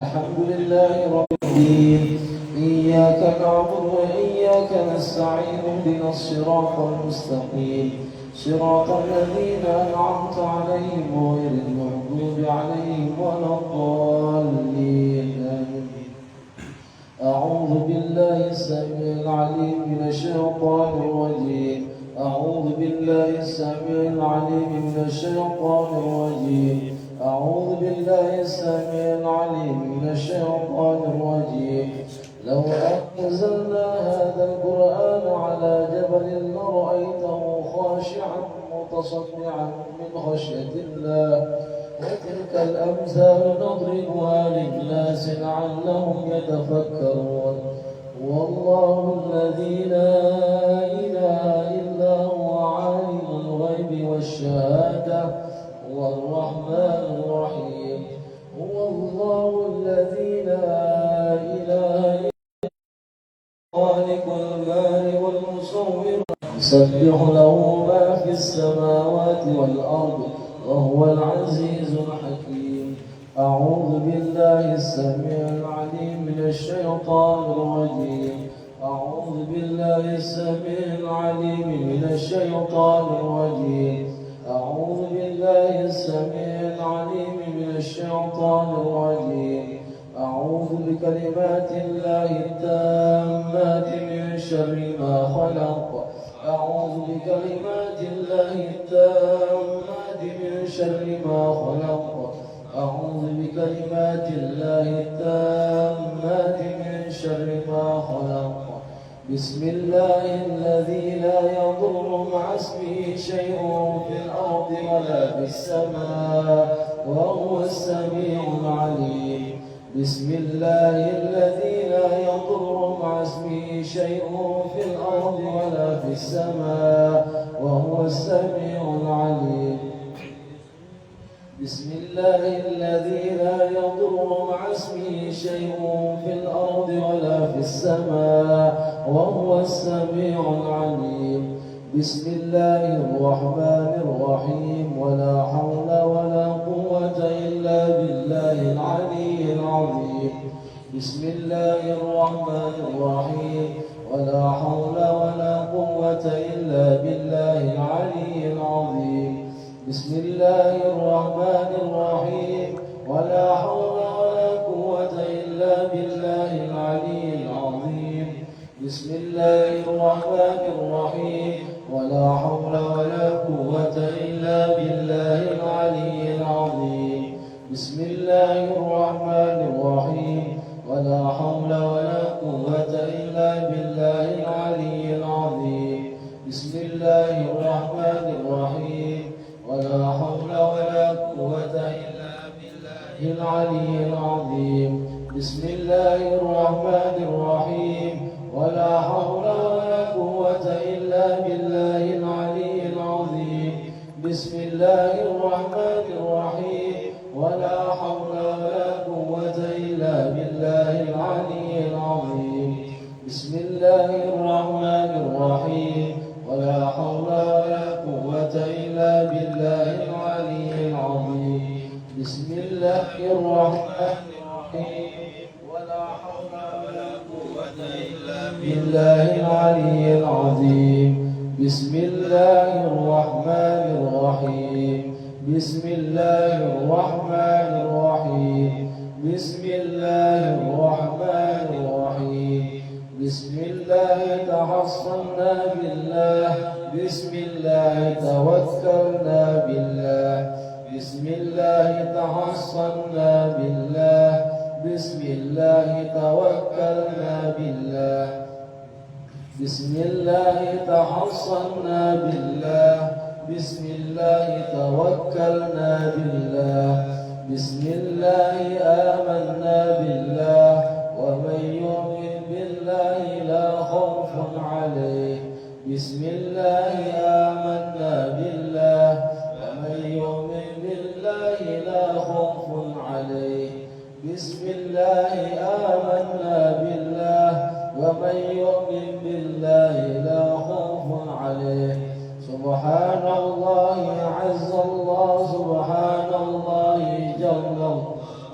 الحمد لله رب العالمين. إياك نعبد وإياك نستعين اهدنا الصراط المستقيم صراط الذين أنعمت عليهم غير المغضوب عليهم ولا الضالين. أعوذ بالله السميع العليم من الشيطان الرجيم. أعوذ بالله السميع العليم من الشيطان الرجيم. أعوذ بالله السميع العليم من الشيطان الرجيم. لو أنزلنا هذا القرآن على جبل لرأيته خاشعا متصدعا من خشية الله. وتلك الأمثال نضربها للناس لعلهم يتفكرون. والله الذي لا إله إلا هو عالم الغيب والشهادة هو الرحمن الرحيم. هو الله الذي لا إله إلا هو خالق البارئ والمصور يسبح له ما في السماوات والأرض وهو العزيز الحكيم. أعوذ بالله السميع العليم من الشيطان الرجيم. أعوذ بالله السميع العليم من الشيطان الرجيم. أعوذ بالله السميع العليم من الشيطان الرجيم. أعوذ بكلمات الله التامات من شر ما خلق. أعوذ بكلمات الله التامات من شر ما خلق. أعوذ بكلمات الله التامات من شر ما خلق. بسم الله الذي لا يضر مع اسمه شيء في الأرض ولا في السماء وهو السميع العليم. بسم الله الذي لا يضر مع اسمه شيء في الأرض ولا في السماء وهو السميع العليم. بسم الله الذي لا يضر مع اسمه شيء في الأرض ولا في السماء وهو السميع العليم. بسم الله الرحمن الرحيم. ولا حول ولا قوة إلا بالله العلي العظيم. بسم الله الرحمن الرحيم. ولا حول ولا قوة إلا بالله العلي العظيم. بسم الله الرحمن الرحيم. ولا حول ولا قوة إلا بالله العلي العظيم. بسم الله الرحمن الرحيم. ولا حول ولا قوة إلا بالله العلي العظيم. بسم الله الرحمن الرحيم. ولا حول ولا قوة إلا بالله العلي العظيم. بسم الله الرحمن الرحيم. ولا حول ولا قوة إلا بالله العلي العظيم. بسم الله الرحمن الرحيم. ولا حول ولا قوة إلا بالله العلي العظيم. بسم الله الرحمن الرحيم. ولا حول ولا قوة إلا بالله العلي العظيم. بسم الله الرحمن الرحيم. ولا حول ولا قوة إلا بالله العلي العظيم. بسم الله الرحمن الرحيم. ولا حول ولا قوة إلا بالله العلي العظيم. بسم الله الرحمن الرحيم. بسم الله الرحمن الرحيم. بسم الله الرحمن الرحيم. بسم الله تحصنا بالله. بسم الله توكلنا بالله. بسم الله تحصنا بالله. بسم الله توكلنا بالله. بسم الله تحصنا بالله. بسم الله توكلنا بالله. بسم الله آمنا بالله. ومن يؤمن بالله لا خوف عليه. بسم الله آمنا بالله. ومن يؤمن بالله لا خوف عليه. بسم الله آمنا بالله. ومن يؤمن بالله لا خوف عليه. سبحان الله عز الله. سبحان الله جل الله.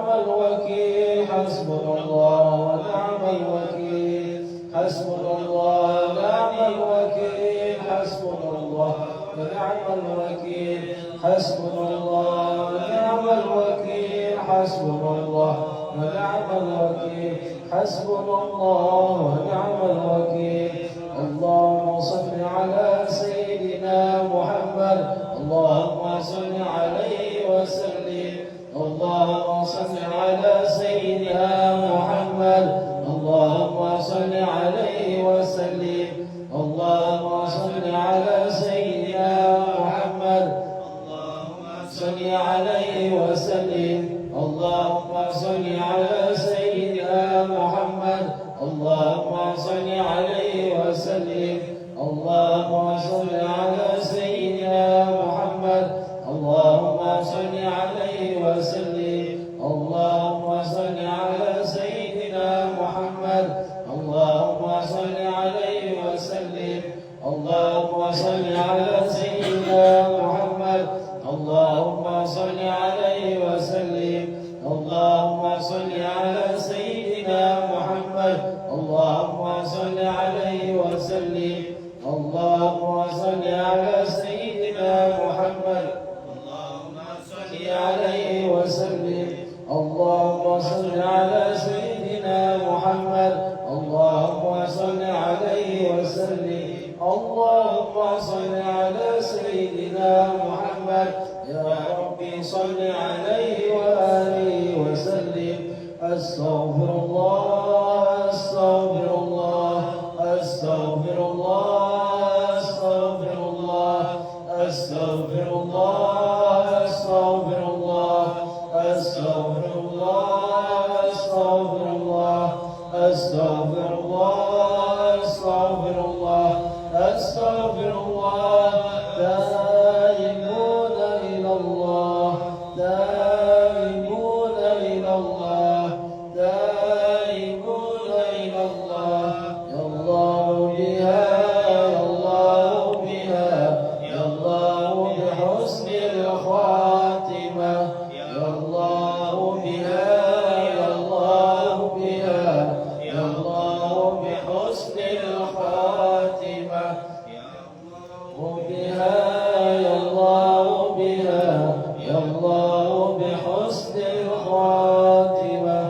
ونعم الوكيل حسبنا الله ونعم الوكيل حسبنا الله ونعم الوكيل حسبنا الله ونعم الوكيل حسبنا الله ونعم الوكيل حسبنا الله ونعم الوكيل حسبنا الله ونعم الوكيل اللهم صل على سيدنا محمد اللهم صل عليه وسلم اللهم صل على سيدنا محمد اللهم صل عليه وسلم اللهم صل على سيدنا محمد اللهم صل عليه وسلم اللهم صل على سيدنا محمد اللهم صل عليه وسلم اللهم صل على سيدنا محمد اللهم صل عليه وسلم اللهم صل على سيدنا محمد اللهم صل عليه وسلم اللهم صل على سيدنا محمد اللهم صل عليه وسلم اللهم صل على سيدنا محمد اللهم صل عليه وسلم اللهم صل على سيدنا محمد اللهم صل عليه وسلم اللهم صل على سيدنا محمد اللهم صل عليه وسلم اللهم صل على سيدنا محمد يا ربي صل عليه وآله وسلم أستغفر الله أستغفر الله أستغفر الله أستغفر الله أستغفر الله أستغفر الله أستغفر الله أستغفر الله أستغفر الله أستغفر الله أستغفر الله تائبون إلى الله تائبون إلى الله تائبون إلى الله يا الله بها يا الله بها يا الله بحسن الخاتمة يا الله بها يا الله بها يا الله بحسن الخاتمة يا الله بها يا الله بها يا الله بحسن الخاتمة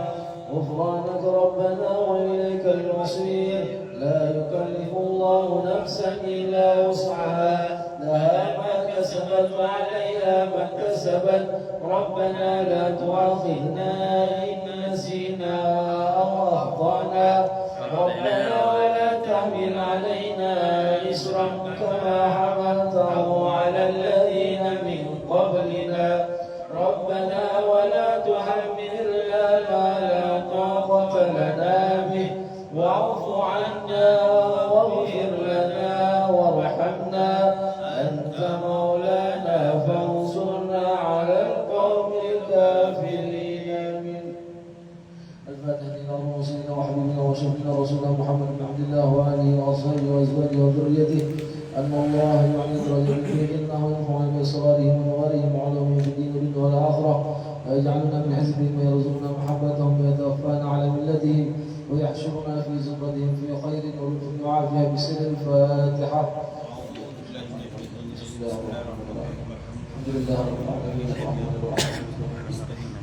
غفرانك ربنا وإليك المصير لا يكلف الله نفسا إلا وسعها لها ما كسبت وعليها ما اكتسبت ربنا لا تؤاخذنا إن نسينا أو أخطأنا ربنا ولا تحمل علينا إسرا كما حملته على الذين من قبلنا ربنا ولا تحملنا ما لا طاقة لنا به واعف عنا واغفر لنا وارحمنا أنت مولانا فانصرنا على القوم الكافرين آمين. الفاتحة إلى رسولنا وحبيبنا وشفينا رسولنا محمد بن عبد الله وآله وأصحابه وأزواجه وذريته أن الله يعيد رجل فيه إنه ينفعنا بأسرارهم ونوارهم وعلوهم في الدين والدنيا والآخرة ويجعلنا من حزبهم ويرزقنا محبتهم ويتوفانا على ملتهم ويحشرنا في زمرتهم في خير ولطف وعافية بسر الفاتحة. الحمد لله رب العالمين الرحمن الرحيم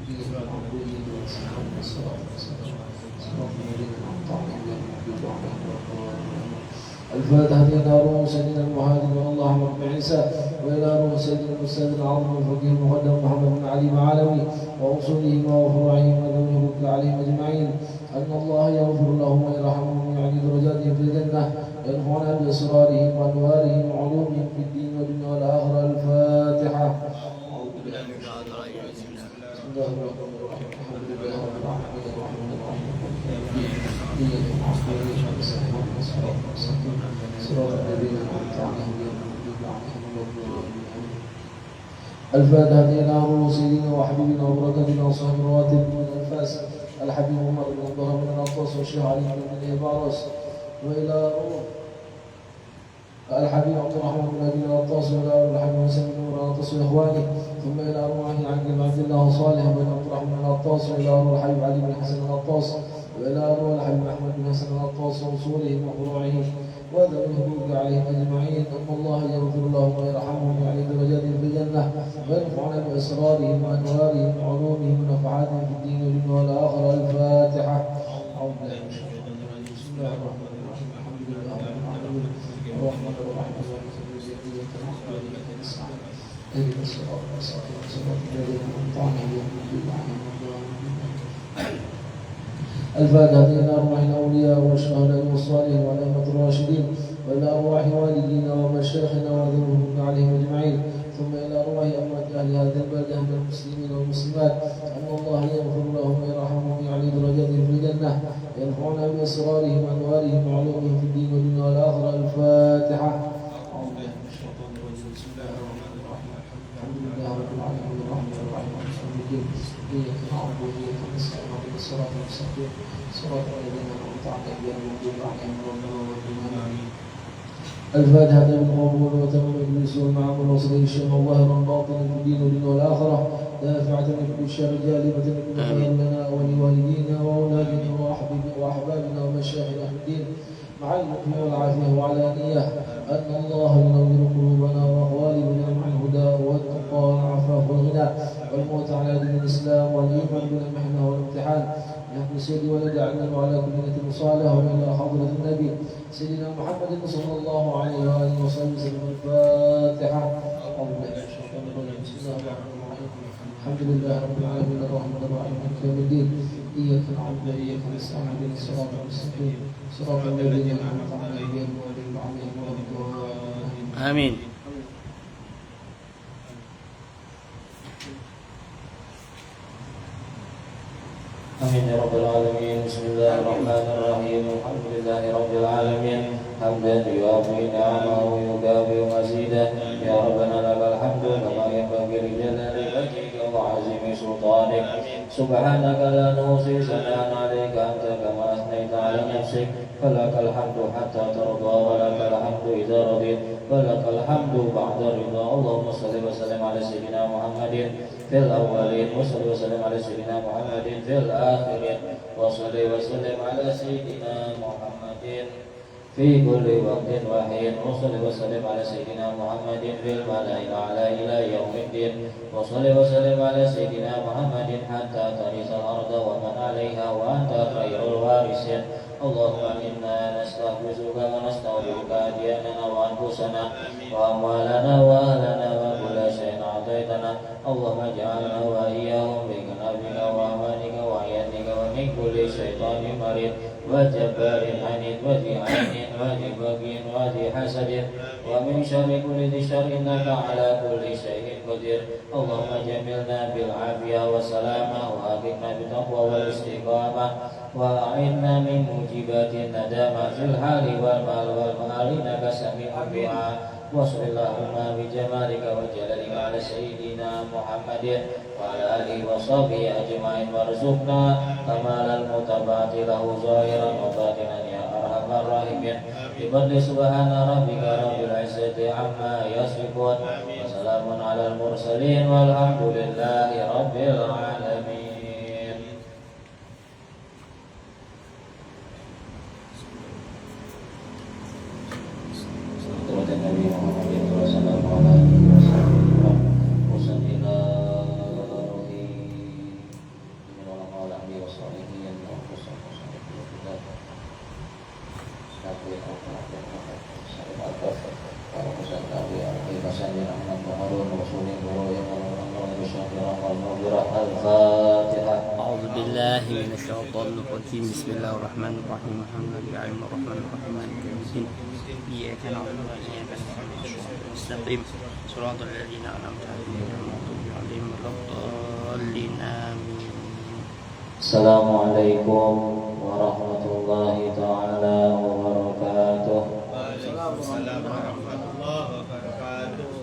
الفاتحة إلى روح سيدنا المهاجر اللهم رب عيسى وإلى روح سيدنا الأستاذ العظيم الفقيه المقدم محمد بن علي معالمي وأصولهم وفروعهم وذويه وكل عليهم أجمعين أن الله يغفر لهم ويرحمهم ويعلي درجاتهم في الجنة وينفعنا بأسرارهم وأنوارهم وعلومهم في الدين والدنيا والآخرة. الفاتحة. بسم الله الرحمن الرحيم الحمد لله رب العالمين الرحمن الرحيم صراط الذين أنعمت عليهم غير المغضوب عليهم. الفاتحة إلى روح سيدنا وحبيبنا وبركاتنا وصحب الرواتب من الأنفاس الحبيب عمر بن الظهر من الأطاس والشيخ علي بن الإبارس وإلى روح الحبيب عبد الرحمن بن أبي العطاس وإلى أبي الحبيب حسن بن مرانطس وإخوانه ثم إلى أرواح عن عبد الله صالح بن عبد الرحمن بن العطاس وإلى أرواح الحبيب علي بن حسن العطاس وإلى أرواح الحبيب أحمد بن حسن العطاس وأصولهم وفروعهم وذوي الهدوء عليهم أجمعين أن الله يغفر لهم ويرحمهم ويعلي درجاتهم في الجنة وينفعنا بأسرارهم وأنوارهم وعلومهم ونفعاتهم في الدين والدنيا والآخرة. الفاتحة. أعوذ بالله من الشيطان الرجيم. بسم الله الرحمن الرحيم. الحمد لله رب العالمين الرحمن الرحيم مالك يوم الدين إياك نعبد وإياك نستعين اهدنا الصراط المستقيم صراط الذين أنعمت عليهم غير المغضوب عليهم ولا الضالين. الفاتحة إلى أرواح الأولياء والشهداء والصالحين والأئمة الراشدين وإلى أرواح والدينا ومشايخنا وذويهم عليهم أجمعين ثم إلى أرواح أموات أهل هذه البلدة من المسلمين والمسلمات أن الله يغفر لهم ويرحمهم ويعلي درجاتهم في الجنة وينفعنا بأسرارهم وأنوارهم وعلومهم في الدين والدنيا والآخرة. الفاتحة. أعوذ بالله من الشيطان الرجيم. بسم الله الرحمن الرحيم. الحمد لله رب العالمين الرحمن الرحيم مالك يوم الدين إياك نعبد وإياك نستعين اهدنا الصراط المستقيم صراط الذين أنعمت عليهم غير المغضوب عليهم ولا الضالين. الفاتحة بالقبول وتمام إبليس والمعامل وصلي الشيخ ظاهرا باطنا في الدين والدنيا والآخرة دافعة لكل الشر جالبة لكل خير لنا ولوالدينا وأولادنا وأحبابنا ومشايخنا في الدين مع العلم والعافية وعلانية أن الله ينور قلوبنا وقوالبنا مع الهدى والتقى والعفاف والغنى والموت على دين الإسلام والإيمان بالمحنة والامتحان نحن سيدي ولد علم وعلى كل نية صالحة وإلى حضرة النبي سيدنا محمد صلى الله عليه وآله وسلم. الفاتحة. أعوذ بالله من الشيطان الرجيم. بسم الله الرحمن الرحيم. الحمد لله رب العالمين الرحمن الرحيم مالك يوم الدين إياك نعبد وإياك نستعين اهدنا الصراط المستقيم صراط الذين أنعمت عليهم غير المغضوب عليهم ولا الضالين. آمين. آمين يا رب العالمين. بسم الله الرحمن الرحيم. الحمد لله رب العالمين حمدا يوافي نعمه ويكافئ مزيدا. يا ربنا لك الحمد كما ينبغي لجلال وجهك وعظيم سلطانك. سبحانك لا نحصي ثناء عليك أنت كما أثنيت على نفسك. فلك الحمد حتى ترضى ولك الحمد إذا رضيت ولك الحمد بعد الرضا. اللهم صل وسلم على سيدنا محمد في الأولين وصل وسلم على سيدنا محمد في الآخرين وصل وسلم على سيدنا محمد في كل وقت وحين وصل وسلم على سيدنا محمد في الملأ الأعلى إلى يوم الدين وصل وسلم على سيدنا محمد حتى ترث الأرض ومن عليها وأنت خير الوارثين. اللهم إنا نستغفرك ونستغفرك أدياننا وأنفسنا وأموالنا وأهلنا وكل شيء أعطيتنا. اللهم اجعلنا وإياهم بجنابك وأمانك وعيادك ومن كل شيطان مريض وجبار عنيد وذي عين وذي بغي وذي حسد ومن شر كل ذي شر إنك على كل شيء قدير. اللهم جملنا بالعافية والسلامة وأغثنا بالتقوى والاستقامة وأعنا من موجبات الندامة في الحال والمال والمال إنك سميع الدعاء. وصل اللهم بجمالك وجلالك على سيدنا محمد وعلى آله وصحبه أجمعين وارزقنا كمال المتابعة له ظاهرا وباطنا يا أرحم الراحمين. بفضل سبحان ربك رب العزة عما يصفون وسلام على المرسلين والحمد لله رب العالمين. Nabi Muhammad sallallahu alaihi wasallam wasallina rohi min al-alamin wa salihin wa أعوذ بالله من الشيطان الرجيم. بسم الله الرحمن الرحيم. الحمد لله الرحمن الرحيم مالك يوم الدين إياك نعبد وإياك نستعين صراط الذين أنعمت عليهم غير المغضوب عليهم ولا الضالين. آمين. Assalamualaikum warahmatullahi ta'ala wabarakatuh.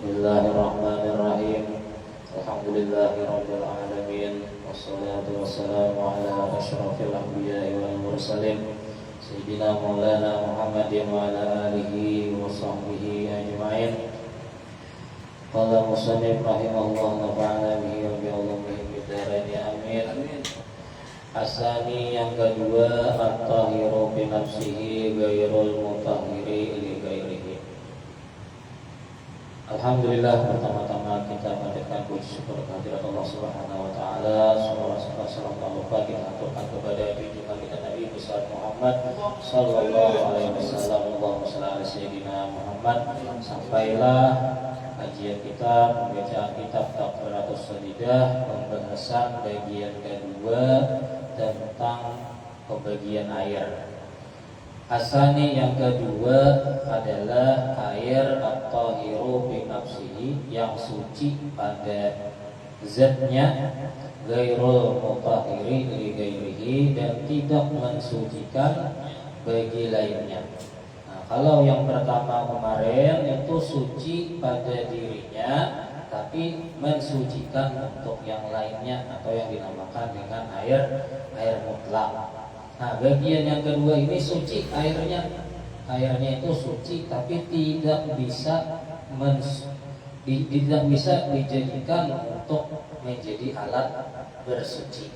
Bismillahirrahmanirrahim. Alhamdulillahi rabbil alamin. Wassalatu wassalamu ala asyrafil anbiya'i wal mursalin Sayyidina Maulana Muhammadin wa ala alihi wa sahbihi ajma'in. Qala musannif rahimahullah nafa'ana bihi wa bi'ulumihi bidaraini amin. Asani yang kedua, at-tahiru bi nafsihi ghairul mutahhiri li ghairihi. Alhamdulillah, pertama-tama kita panjatkan puji syukur kehadirat Allah Subhanahu wa taala. Salawat salam lupa kita aturkan kepada junjungan kita Nabi besar Muhammad sallallahu alaihi wasallam. Allahumma shalli ala sayyidina Muhammad. Sampailah kajian kita, pembacaan kitab Taqratus Sadidah, pembahasan bagian kedua tentang pembagian air. Asani yang kedua adalah air at-tahiru bi nafsihi, yang suci pada zatnya, ghairul mutahhiri li ghairihi, dan tidak mensucikan bagi lainnya. Nah, kalau yang pertama kemarin itu suci pada dirinya tapi mensucikan untuk yang lainnya, atau yang dinamakan dengan air mutlak. Nah, bagian yang kedua ini suci airnya itu suci tapi tidak bisa dijadikan untuk menjadi alat bersuci.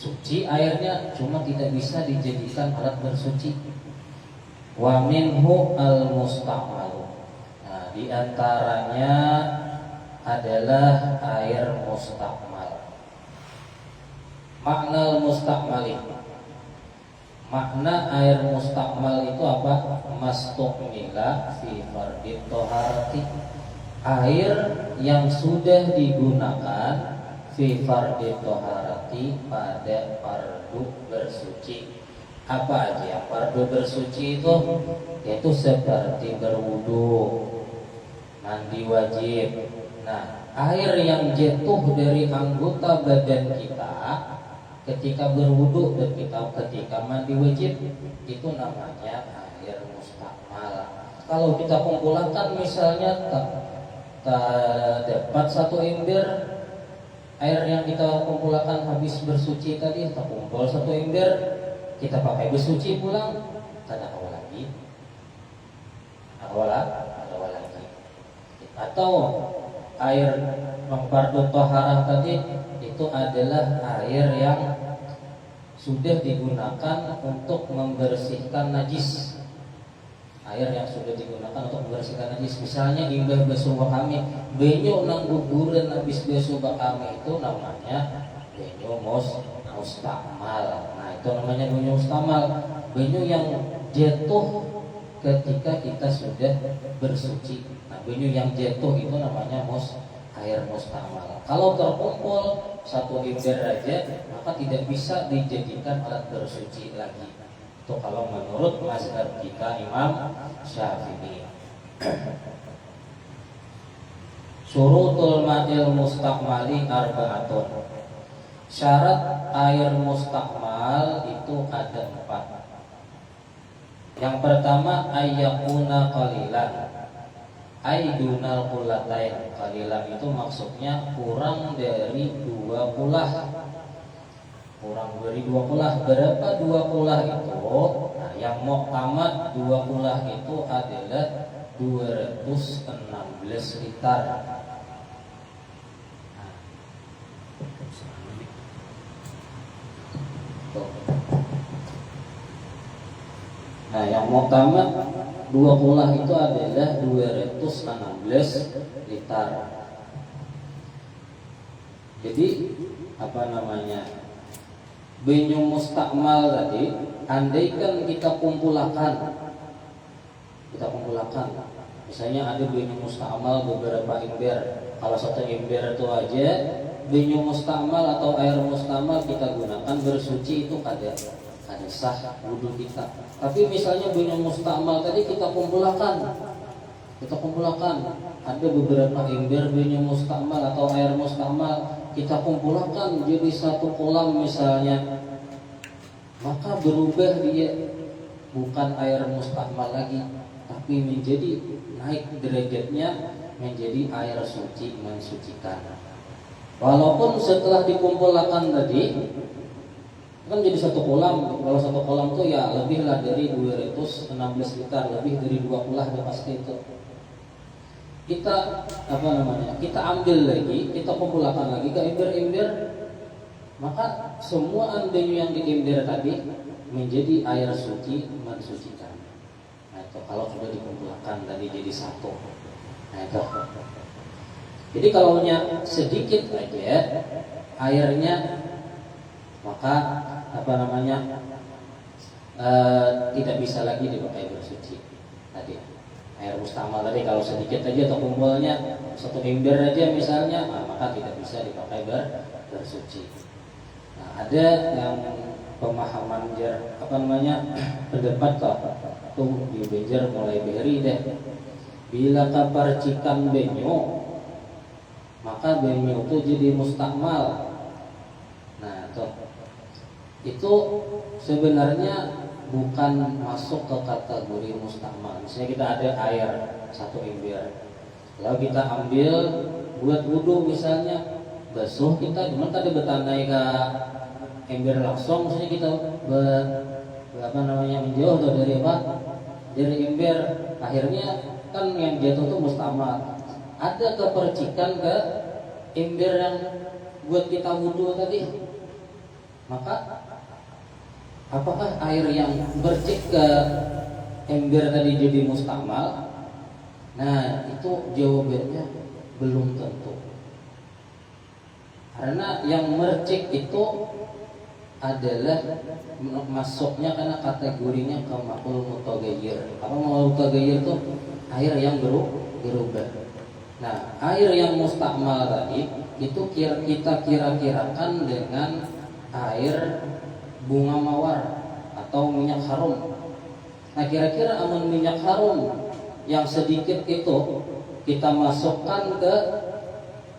Suci airnya cuma tidak bisa dijadikan alat bersuci. Wa minhu al-musta'mal. Nah, di antaranya adalah air musta'mal. Makna al-musta'mali, makna air mustakmal itu apa? Mastukmila fi fardit toharati, air yang sudah digunakan fi fardit toharati, pada fardu bersuci. Apa aja fardu bersuci itu? Yaitu seperti berwudu, mandi wajib. Nah, air yang jatuh dari anggota badan kita ketika berwudu dan ketika mandi wajib, itu namanya air mustakmal. Kalau kita kumpulkan misalnya dapat satu ember air yang kita kumpulkan habis bersuci tadi, kita kumpul satu ember, kita pakai bersuci pulang, tak ada awal lagi. Atau air fardu taharah tadi itu adalah air yang sudah digunakan untuk membersihkan najis. Air yang sudah digunakan untuk membersihkan najis. Misalnya imbah basuh kami, benyo nang guguran habis basuh kami, itu namanya benyo mustakmal. Nah, itu namanya benyo mustakmal. Benyo yang jatuh ketika kita sudah bersuci. Nah, benyo yang jatuh itu namanya air mustakmal. Kalau terkumpul satu ember aja, maka tidak bisa dijadikan alat bersuci lagi. Itu kalau menurut mazhab kita Imam Syafi'i. Syurutul ma'il mustakmali arba'atun. Syarat air mustakmal itu ada 4. Yang pertama, ayyakuna qalilan, aidunal qulatain. Qalilan itu maksudnya kurang dari 2 kulah. Kurang dari 2 kulah. Berapa 2 kulah itu? Nah, yang muqtamad 2 kulah itu adalah 216 liter. Nah, yang muqtamad 2 kulah itu adalah 216 liter. Jadi apa namanya, benyo mustakmal tadi, andaikan kita kumpulkan, misalnya ada benyo mustakmal beberapa ember. Kalau satu ember itu aja benyo mustakmal atau air mustakmal kita gunakan bersuci, itu kada sah wudu kita. Tapi misalnya benyo mustakmal tadi kita kumpulkan, ada beberapa ember benyo mustakmal atau air mustakmal, kita kumpulkan jadi satu kolam misalnya, maka berubah dia bukan air mustakmal lagi, tapi menjadi naik derajatnya menjadi air suci, mensucikan. Walaupun setelah dikumpulkan tadi kan jadi satu kolam. Kalau satu kolam tuh ya lebih lah dari 216 liter, lebih dari 2 kulah udah pasti itu. Kita kita ambil lagi, kita kumpulkan lagi ke ember-ember, maka semua andeyu yang di ember tadi menjadi air suci, mensucikan. Nah itu kalau sudah dikumpulkan tadi jadi satu. Nah itu. Jadi kalau sedikit aja airnya, maka tidak bisa lagi dipakai bersuci tadi. Air mustamal tadi kalau sedikit aja atau kumpulnya satu ember aja misalnya, maka tidak bisa dipakai bersuci. Nah, ada yang pemahaman pendapat tuh di Banjar mulai beri deh. Bila kaparcikan benyo, maka benyo itu jadi mustakmal. Nah, itu sebenarnya bukan masuk ke kategori mustakmal. Misalnya kita ada air satu ember, lalu kita ambil buat wudhu misalnya, basuh kita, cuman tadi bertandai ke ember langsung, misalnya kita menjauh atau dari ember, akhirnya kan yang jatuh itu mustakmal. Ada kepercikan ke ember yang buat kita wudhu tadi, maka apakah air yang bercik ke ember tadi jadi mustakmal? Nah itu jawabannya belum tentu. Karena yang mercik itu adalah masuknya karena kategorinya ke ma'ul mutaghayyir. Apa ma'ul mutaghayyir itu? Air yang berubah. Nah, air yang mustakmal tadi itu kita kira-kirakan dengan air bunga mawar atau minyak harum. Nah, kira-kira amun minyak harum yang sedikit itu kita masukkan ke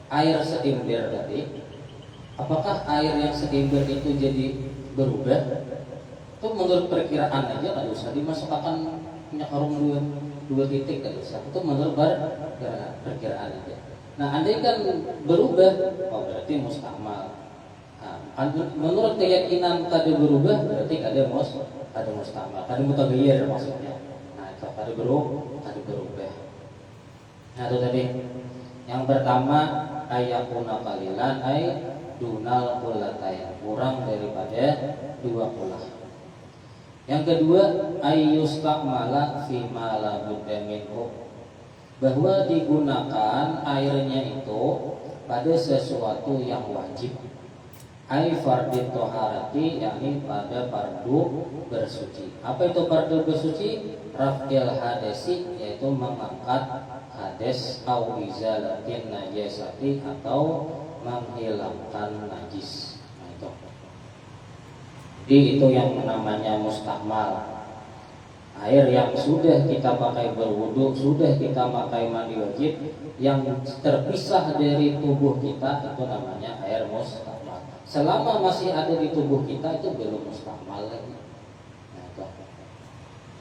air seember tadi, apakah air yang seember itu jadi berubah? Itu menurut perkiraan aja nggak usah dimasukkan minyak harum dua titik, nggak usah. Itu menurut perkiraan aja. Nah, andai kan berubah, berarti mustakmal. Nah, menurut keyakinan tadi berubah, berarti ada mustakmal, ada mutaghayyir maksudnya. Nah, itu tadi berubah. Nah, itu tadi. Yang pertama ayakuna qalilan dunal qullatain, kurang daripada 2 kulah. Yang kedua ayyustakmala fi ma la budda minhu, bahwa digunakan airnya itu pada sesuatu yang wajib. Ai fardhu thaharati, yakni pada fardu bersuci. Apa itu fardu bersuci? Raf'il hadasi, yaitu mengangkat hades, au izalatin najasati, atau menghilangkan najis. Nah, itu. Jadi itu yang namanya mustakmal. Air yang sudah kita pakai berwudu, sudah kita pakai mandi wajib, yang terpisah dari tubuh kita, itu namanya air mustakmal. Selama masih ada di tubuh kita, itu belum mustakmal lagi. Nah, itu.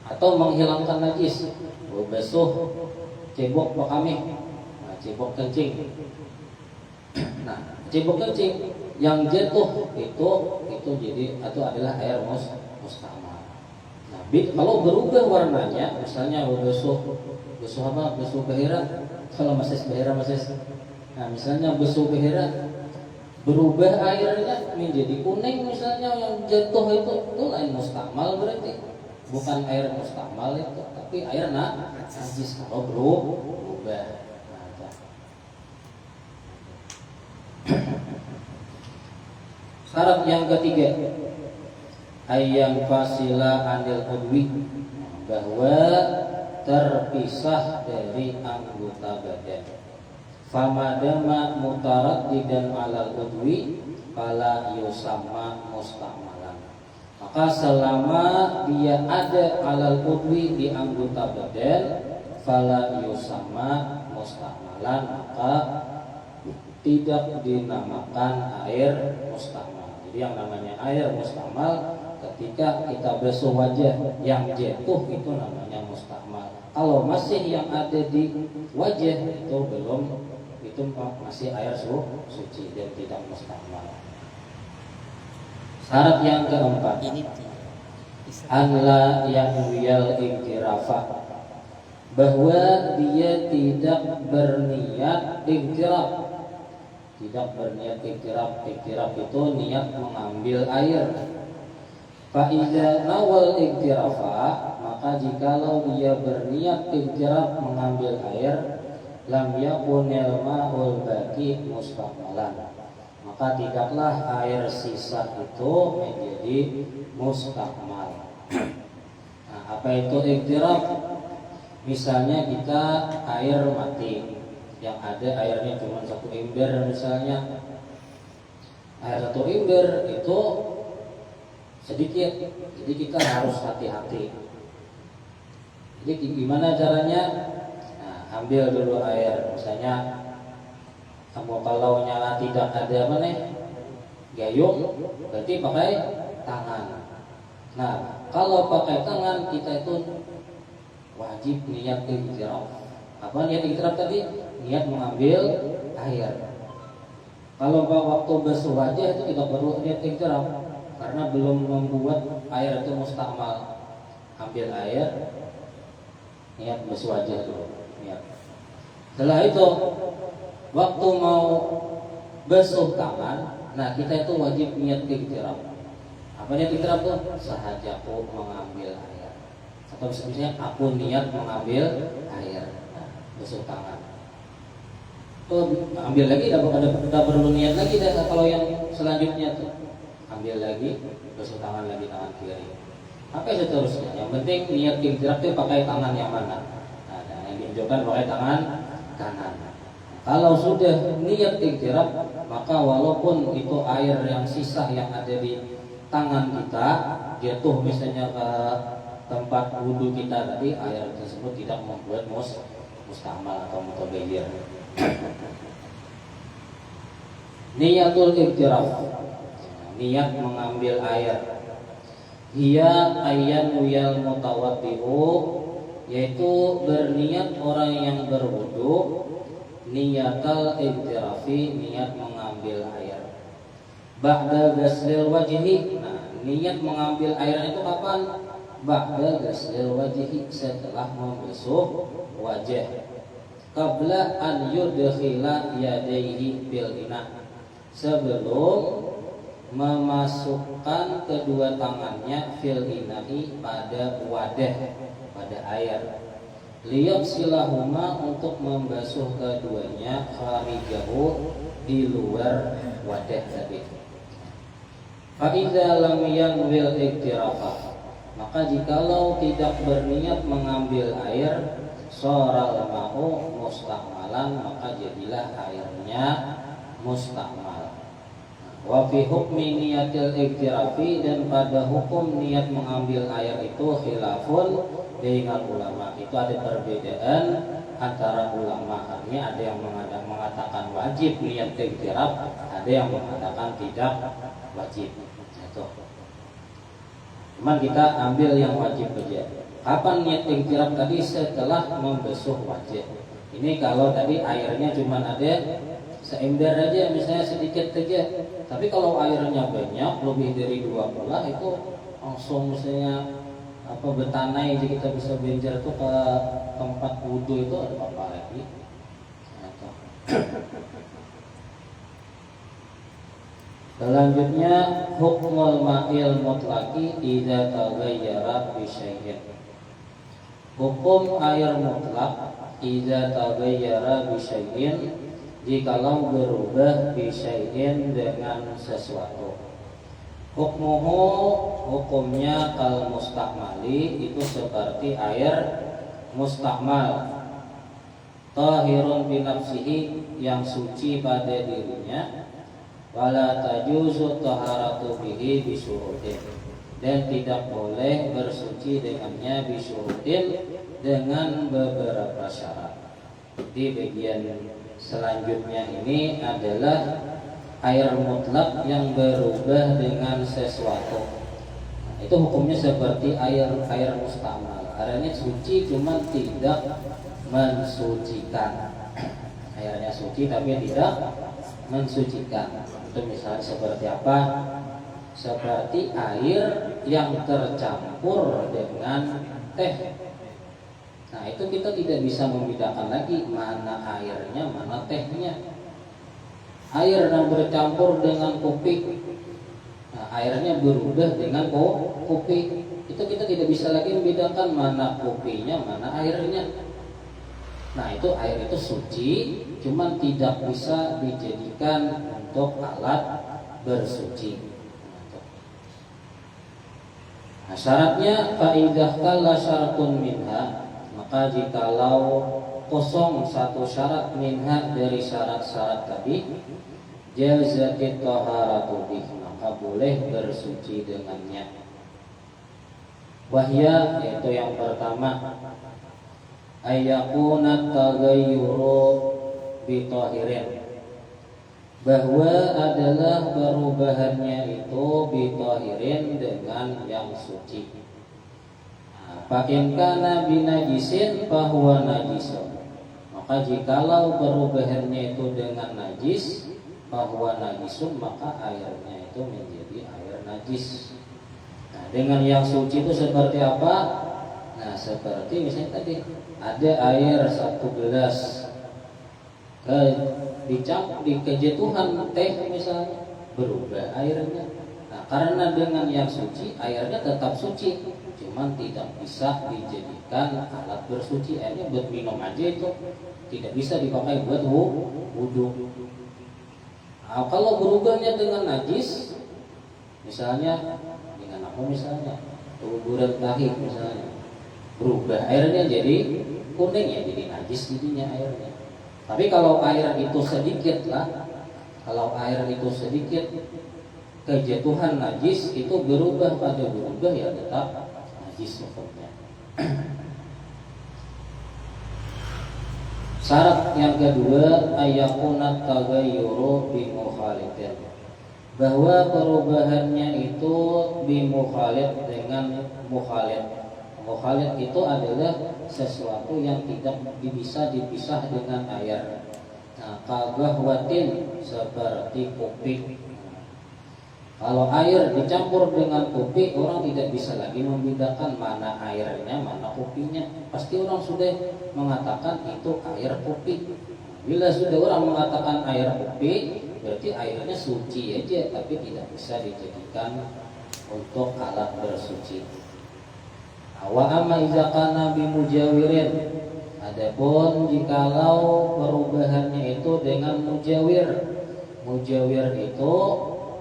Atau menghilangkan najis, basuh cebok pakami, cebok kencing. Nah, cebok kencing yang jatuh itu jadi adalah air mustakmal. Nah, kalau berubah warnanya, misalnya basuh apa? Basuh behera. Kalau masih behera masih. Nah, misalnya basuh behera, berubah airnya menjadi kuning misalnya, yang jatuh itu lain mustakmal, berarti bukan air mustakmal itu, tapi air najis kalau berubah. Syarat yang ketiga ayam fasila anil udwi, bahwa terpisah dari anggota badan. Famadama mutaraddidan alal udwi fala yusamma mustakmalan. Maka selama dia ada alal udwi di anggota badan, fala yusamma mustakmalan, maka tidak dinamakan air mustakmal. Jadi yang namanya air mustakmal ketika kita basuh wajah, yang jatuh itu namanya mustakmal. Kalau masih yang ada di wajah itu belum, itu masih air suci dan tidak mustakmal. Syarat yang keempat, Ini anla yanwiyal iktirafa, bahwa dia tidak berniat iktiraf. Tidak berniat iktiraf. Iktiraf itu niat mengambil air. Fa iza nawal iktirafa, maka jikalau dia berniat iktiraf mengambil air, lam yakunil ma'ul baqi mustaqmalan, maka tidaklah air sisa itu menjadi mustakmal. Nah, apa itu iktiraf? Misalnya kita air mati, yang ada airnya cuma 1 ember misalnya. Air 1 ember itu sedikit, jadi kita harus hati-hati. Jadi gimana caranya? Nah, ambil dulu air, misalnya kamu kalau nyala tidak ada apa nih gayung, berarti pakai tangan. Nah, kalau pakai tangan kita itu wajib niat iktiraf. Apa niat iktiraf tadi? Niat mengambil air. Kalau waktu basuh wajah itu tidak perlu niat iktiraf, karena belum membuat air itu mustakmal. Ambil air, niat basuh wajah dulu, niat. Setelah itu waktu mau basuh tangan, nah kita itu wajib niat iktiraf. Apa niat iktiraf tuh? Sahajaku mengambil air. Atau misalnya aku niat mengambil air. Nah, basuh tangan. Ambil lagi, tidak perlu niat lagi deh. Kalau yang selanjutnya tuh ambil lagi, basuh tangan lagi, tangan kiri. Apa seterusnya? Yang penting niat iktiraf itu pakai tangan yang mana? Nah, yang ditunjukkan pakai tangan kanan. Kalau sudah niat iktiraf, maka walaupun itu air yang sisa yang ada di tangan kita jatuh misalnya ke tempat wudhu kita tadi, air tersebut tidak membuat mustakmal atau mutaghayyir. Niyatul iktiraf, niat mengambil air. Hiya ayyan wiyal mutawaddi'u, yaitu berniat orang yang berwudu, niyatal iktirafi, niat mengambil air. Ba'da ghaslil wajhi, nah niat mengambil air itu kapan? Ba'da ghaslil wajhi, setelah membasuh wajah. Qabla an yudkhila yadayhi bil ina, sebelum memasukkan kedua tangannya fil inahi, pada wadah, pada air. Liyaqsilahuma, untuk membasuh keduanya, kharijahu, di luar wadah tadi. Fa idza lam yanwil iktirafa, maka jikalau tidak berniat mengambil air, sharal ma'u mustakmalan, maka jadilah airnya mustakmal. Wa fi hukmi niyatil iktirafi, dan pada hukum niat mengambil air itu khilafun dengan ulama. Itu ada perbedaan antara ulama. Artinya ada yang mengatakan wajib niat iktiraf, ada yang mengatakan tidak wajib. Itu. Cuman kita ambil yang wajib saja. Kapan niat iktiraf tadi? Setelah membasuh wajah. Ini kalau tadi airnya cuma ada seember aja, misalnya sedikit saja. Tapi kalau airnya banyak, lebih dari 2 itu langsung misalnya betanai aja kita bisa benjar tuh ke tempat wudhu, itu ada apa lagi? Selanjutnya hukmul ma'il mutlaqi idza taghayyara bi syai'in. Hukum air mutlak idza taghayyara bi syai'in, jikalau berubah bi syai'in, dengan sesuatu. Hukmuhu, hukumnya kal mustakmali, itu seperti air mustakmal. Tahirun bi nafsihi, yang suci pada dirinya. Wala tajuzu taharatu bihi bisyurutin, dan tidak boleh bersuci dengannya bisyurutin, dengan beberapa syarat. Di bagian selanjutnya ini adalah air mutlak yang berubah dengan sesuatu. Itu hukumnya seperti air mustakmal. Airnya suci cuma tidak mensucikan. Airnya suci tapi tidak mensucikan. Itu misalnya seperti apa? seperti air yang tercampur dengan teh. Nah, itu kita tidak bisa membedakan lagi mana airnya, mana tehnya. Air yang bercampur dengan kopi, nah, airnya berubah dengan kopi. Itu kita tidak bisa lagi membedakan mana kopinya, mana airnya. Nah, itu air itu suci, cuman tidak bisa dijadikan untuk alat bersuci. Nah, syaratnya fa'idah kalla syaratun minha, maka jikalau kosong satu syarat minha dari syarat-syarat tadi, jazatit taharatu bih, maka boleh bersuci dengannya. Wahya, yaitu yang pertama, ayyakuna tagayyuru bitahirin, bahwa adalah perubahannya itu bitahirin dengan yang suci. Fakin kana binajisin fahuwa najisun, maka jikalau perubahannya itu dengan najis, fahuwa najisun, maka airnya itu menjadi air najis. Nah, dengan yang suci itu seperti apa? Nah, seperti misalnya tadi ada air 1 gelas di kejatuhan teh misalnya, berubah airnya. Nah, karena dengan yang suci airnya tetap suci, cuman tidak bisa dijadikan alat bersuci. Airnya buat minum aja, itu tidak bisa dipakai buat wudhu. Nah, kalau berubahnya dengan najis, misalnya dengan apa, misalnya kuburan tahir misalnya, berubah airnya jadi kuning, ya jadi najis jadinya airnya. Tapi kalau air itu sedikit lah, kalau air itu sedikit kejatuhan najis, itu berubah pada berubah, ya tetap najis hukumnya. Syarat yang kedua, ayakunat tagayyuru bimukhalitin, bahwa perubahannya itu bimukhalid dengan mukhalid. Mukhalid itu adalah sesuatu yang tidak bisa dipisah dengan air. Nah, kagahwatin, seperti kopi. Kalau air dicampur dengan kopi, orang tidak bisa lagi membedakan mana airnya, mana kopinya. Pasti orang sudah mengatakan itu air kopi. Bila sudah orang mengatakan air kopi, berarti airnya suci aja, tapi tidak bisa dijadikan untuk alat bersuci. Wa amma iza kana bimujawirin, adapun jikalau perubahannya itu dengan mujawir. Mujawir itu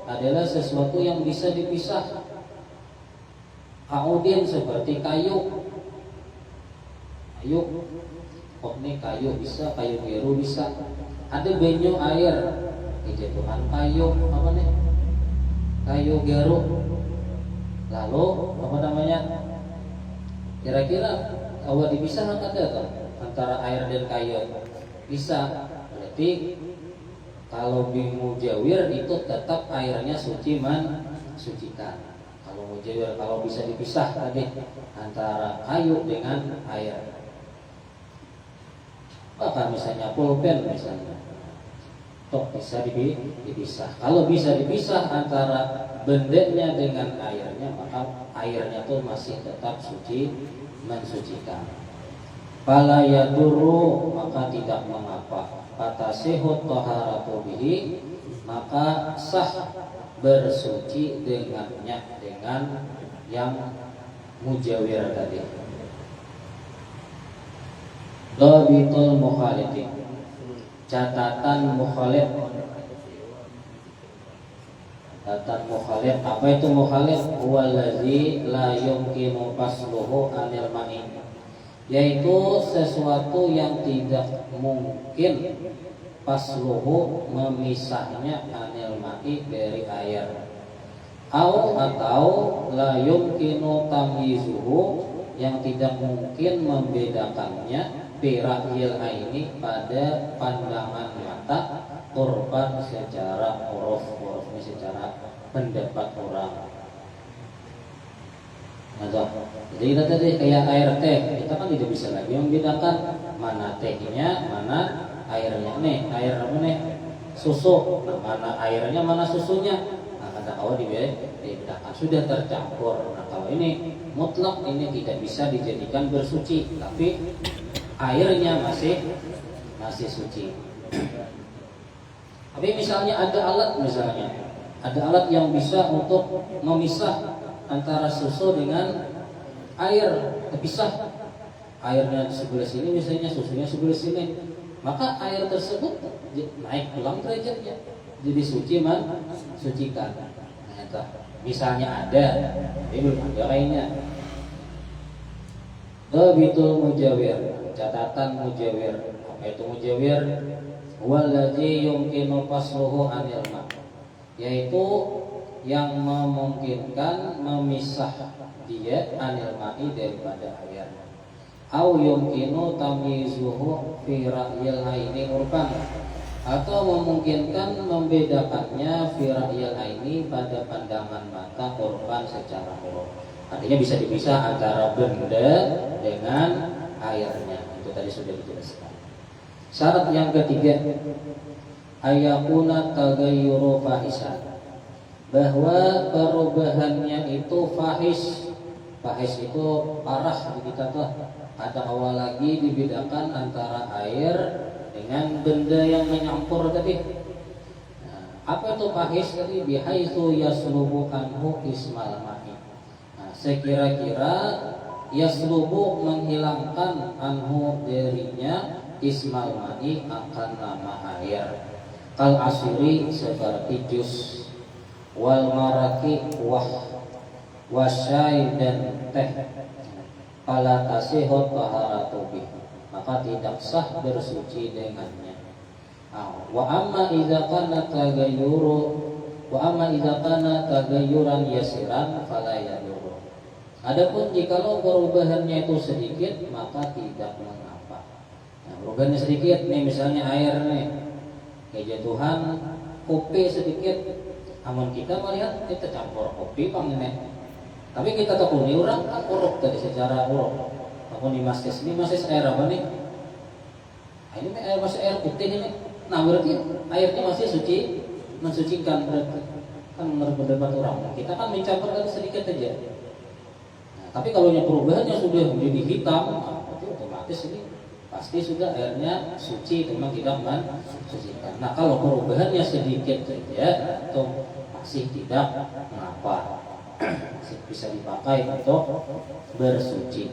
adalah sesuatu yang bisa dipisah. Kaudin, seperti kayu. Oh, ini kayu bisa, kayu biru bisa. Ada benyo air, kejatuhan kayu apa nih? Kayu garu. Lalu apa namanya? Kira-kira awal dipisah ada kan antara air dan kayu? Bisa. Berarti kalau bimujawir itu tetap airnya suci, sucikan. Kalau mujawir, kalau bisa dipisah tadi antara kayu dengan air. Bahkan misalnya pulpen misalnya, toh bisa dipisah. Kalau bisa dipisah antara bendanya dengan airnya, maka airnya tuh masih tetap suci, mensucikan. Fala yadurru, maka tidak mengapa. Fatasihut taharatu bihi, maka sah bersuci dengannya, dengan yang mujawir tadi. Dhabitul mukhalid, catatan mukhalid. Catatan mukhalid, apa itu mukhalid? Wallazi la yumkinu fasluhu anil ma'i, yaitu sesuatu yang tidak mungkin fasluhu, memisahnya, anil ma'i, dari air. Atau la yumkinu tamyizuhu, yang tidak mungkin membedakannya, bira'il aini, pada pandangan mata, urban, secara urufnya, secara pendapat orang. Nah, jadi kita tadi kayak air teh, kita kan tidak bisa lagi membedakan mana tehnya, mana airnya. Nih air apa nih? Susu. Nah, mana airnya, mana susunya? Nah, ada awal dibedakan sudah tercampur. Nah kalau ini mutlak ini tidak bisa dijadikan bersuci, tapi airnya masih suci. Tapi misalnya ada alat yang bisa untuk memisah antara susu dengan air, terpisah. Airnya sebelah sini misalnya, susunya sebelah sini, maka air tersebut naik pulang derajatnya, jadi suci sucikan. Nah, misalnya ada, tapi belum ada lainnya. Dhabitul mujawir, catatan mujawir. Apa itu mujawir? Walladzi yumkinu fasluhu anil ma', yaitu yang memungkinkan memisah dia anil ma'i daripada air. Au yumkinu tamyizuhu fi ra'yil aini urban, atau memungkinkan membedakannya fi ra'yil aini pada pandangan mata urban secara umum. Artinya bisa dipisah antara benda dengan airnya. Itu tadi sudah dijelaskan. Syarat yang ketiga, ayakuna tagayyuru fahisan, bahwa perubahannya itu fahis. Fahis itu parah kita tuh. Ada awal lagi dibedakan antara air dengan benda yang menyampur tadi. Nah, apa itu fahis tadi? Bihaitsu yaslubu anhu ismal ma'i. Nah, sekira-kira yaslubu menghilangkan anhu darinya ismal ma'i akan nama air. Kal asiri seperti jus, wal maraki wasyai dan teh. Fala tasihut taharatubi, maka tidak sah bersuci dengannya. Wa amma idza kana tagayyuran yasiran fala yadurru. Adapun jikalau perubahannya itu sedikit maka tidak mengapa. Nah, perubahannya sedikit nih, misalnya air nih kejatuhan kopi sedikit, amun kita melihat kita campur kopi pangene. Tapi kita tekuni orang kan uruk tadi secara uruk. Aku nih masih air apa nih? Nah, ini air masih air putih ini. Nah berarti airnya masih suci, mensucikan berarti. Kan menurut pendapat orang. Kita kan mencampurkan sedikit aja. Nah, tapi kalau perubahannya sudah menjadi hitam, nah, berarti otomatis ini pasti sudah airnya suci, memang tidak mensucikan. Nah kalau perubahannya sedikit saja atau masih tidak mengapa, bisa dipakai untuk bersuci.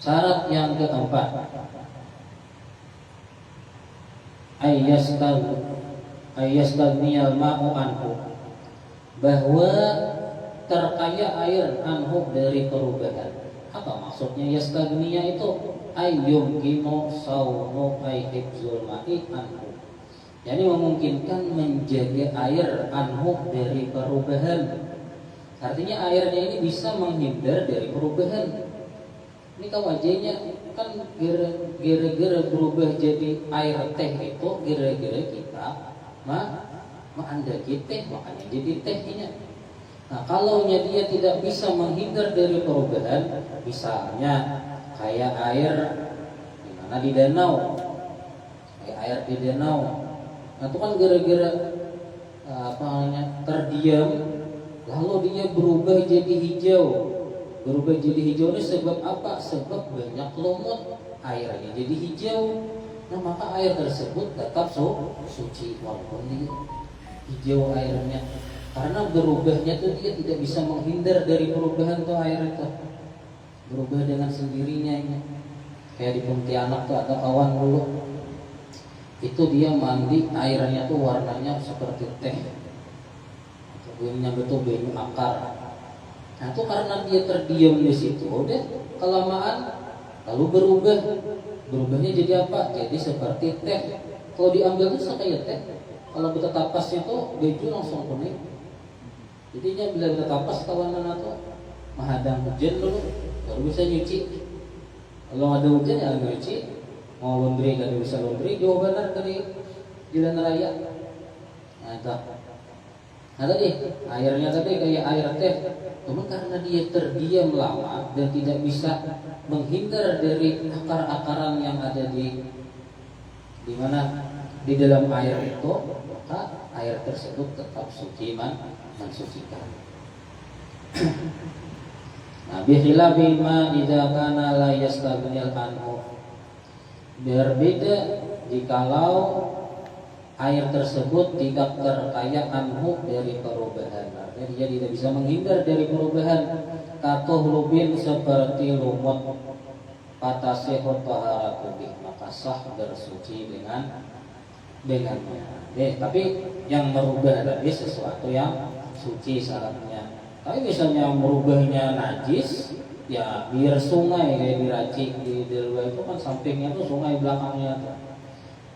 Syarat yang keempat, ayyastaghniyal ma'u anhu, bahwa terkaya air anhu dari perubahan. Apa maksudnya yastaghniya itu? Ayyumkinu sawmu hifzul ma'i anhu, jadi memungkinkan menjaga air anhu dari perubahan. Artinya airnya ini bisa menghindar dari perubahan. Ini wajahnya kan gara-gara berubah jadi air teh itu, gara-gara kita mengandaki teh, makanya jadi tehnya. Nah kalau dia tidak bisa menghindar dari perubahan, misalnya kayak air di mana di danau, kayak air di danau. Nah itu kan gara-gara terdiam, lalu dia berubah jadi hijau. Berubah jadi hijau ini sebab apa? Sebab banyak lumut, airnya jadi hijau. Nah maka air tersebut tetap suci walaupun dia hijau airnya, karena berubahnya itu dia tidak bisa menghindar dari perubahan tuh air itu. Berubah dengan sendirinya ini. Kayak di Pontianak tuh ada kawan dulu, itu dia mandi airnya tuh warnanya seperti teh, bunyinya betul bunyi akar. Nah itu karena dia terdiam di situ, udah kelamaan lalu berubahnya jadi apa? Jadi seperti teh. Kalau diambil itu kayak teh. Kalau kita tapas itu baju langsung kuning. Jadinya bila kita tapas kawanan atau menghadang hujan dulu baru bisa nyuci. Kalau ada hujan ya nyuci. Mau laundry kan bisa laundry, jauh benar dari jalan raya. Nah tadi airnya tadi kayak air teh, cuma karena dia terdiam lama dan tidak bisa menghindar dari akar-akaran yang ada di mana di dalam air itu, maka air tersebut tetap suci mensucikan. Nah, bikhilafi ma idza kana la yastaghnil anhu. Berbeda jikalau air tersebut tidak terkaya anhu dari perubahan. Artinya dia tidak bisa menghindar dari perubahan. Katuhlubin seperti lumut, fatasihut taharatu bih, maka sah bersuci dengannya. Tapi yang merubah tadi sesuatu yang suci syaratnya. Tapi misalnya merubahnya najis, ya biar sungai kayak diracik di luar itu kan sampingnya tuh sungai, belakangnya tuh.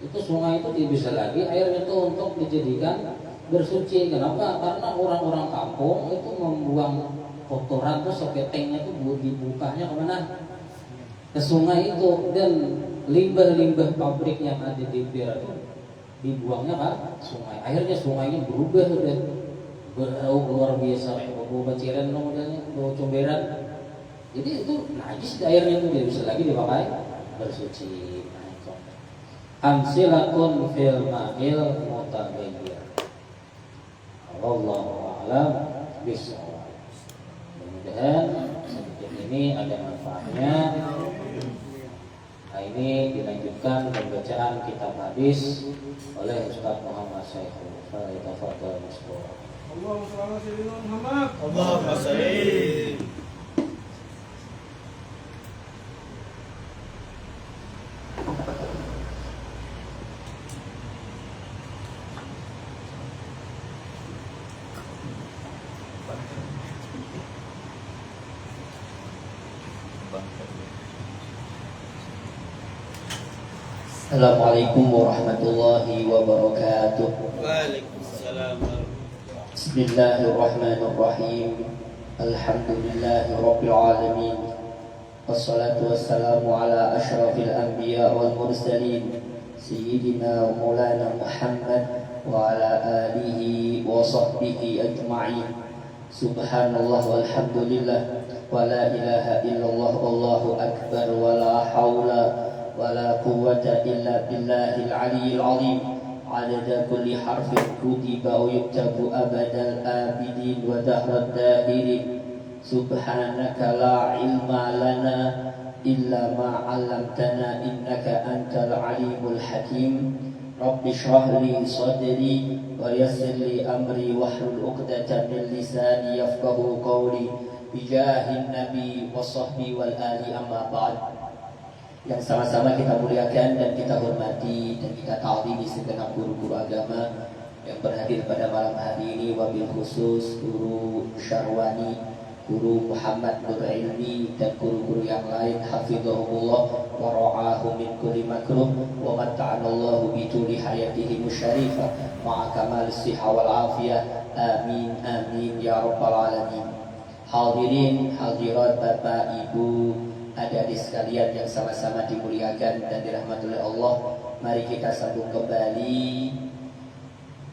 Itu sungai itu tidak bisa lagi airnya itu untuk dijadikan bersuci. Kenapa? Karena orang-orang kampung itu membuang kotoran tuh seketengnya tuh dibukanya kemana? Ke sungai itu, dan limbah-limbah pabrik yang ada di bir itu dibuangnya ke sungai. Akhirnya sungainya berubah udah luar biasa, bau baciran modelnya, bau comberan. Jadi itu najis, airnya itu tidak bisa lagi dipakai bersuci. Amsilatun fil ma'il mutaghayyir. Wallahu a'lam bishawab. Mudah-mudahan sedikit ini ada manfaatnya. Nah, ini dilanjutkan pembacaan kitab hadis oleh Ustaz Muhammad Syaikh. Tafadhal mashkura. Allahumma shalli ala sayyidina Muhammad. Allahumma shalli. Assalamualaikum warahmatullahi wabarakatuh. Waalaikumsalam. Bismillahirrahmanirrahim. Alhamdulillahi rabbil alamin. Wassalatu wassalamu ala asyrafil anbiya wal mursalin sayyidina wa maulana Muhammad wa ala alihi wa sahbihi ajma'in. Subhanallah walhamdulillah wa la ilaha illallah wallahu akbar wa la hawla ولا قوة إلا بالله العلي العظيم عدد كل حرف كتب أو يكتب أبد الآبدين ودهر الداهرين سبحانك لا علم لنا إلا ما علمتنا إنك أنت العليم الحكيم رب اشرح لي صدري ويسر لي أمري واحلل عقدة من لساني يفقه قولي بجاه النبي وصحبه والآل أما بعد. Yang sama-sama kita muliakan dan kita hormati dan kita ta'zimi segenap guru-guru agama yang berhadir pada malam hari ini, wabil khusus Guru Syarwani, Guru Muhammad Nur Ilmi, dan guru-guru yang lain hafizahumullah wa ra'ahum min kulli makruh wa matta'anallahu bituli hayatihi musyarifah ma'a kamal siha wal afiyah, amin amin ya rabbal alamin. Hadirin hadirat Bapak Ibu adik-adik sekalian yang sama-sama dimuliakan dan dirahmati oleh Allah, mari kita sambung kembali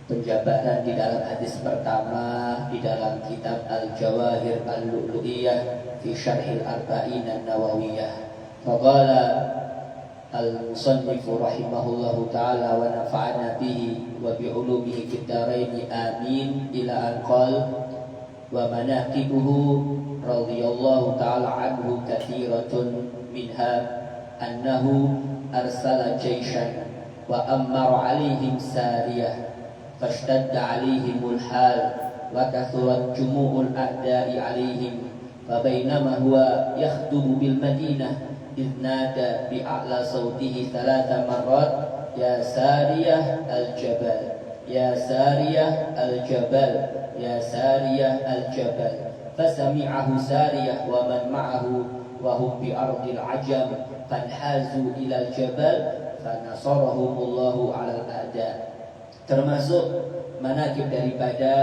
penjabaran di dalam hadis pertama di dalam kitab Al-Jawahir Al-Lu'lu'iyah fi Syarhil Arba'in An-Nawawiyah. Faqala al-musannif rahimahullahu ta'ala wa nafa'ana bihi wa bi'ulumihi fid dharain amin ila an qala wa manaqibuhu radhiyallahu ta'ala anhu kathiratun minha annahu arsala jayshan wa ammara alaihim sariyah fashtadda alaihimul hal wa kathurat jumu'ul a'da'i alaihim fabainama huwa yakhdubu bil madinah idh nada bi'a'la sawtihi thalatha marrat ya sariyah al-jabal ya sariyah al-jabal ya sariyah al-jabal فسمعه سارية ومن معه وهم بأرض العجم فانحازوا إلى الجبل فنصرهم الله على الأعداء. Termasuk manaqib daripada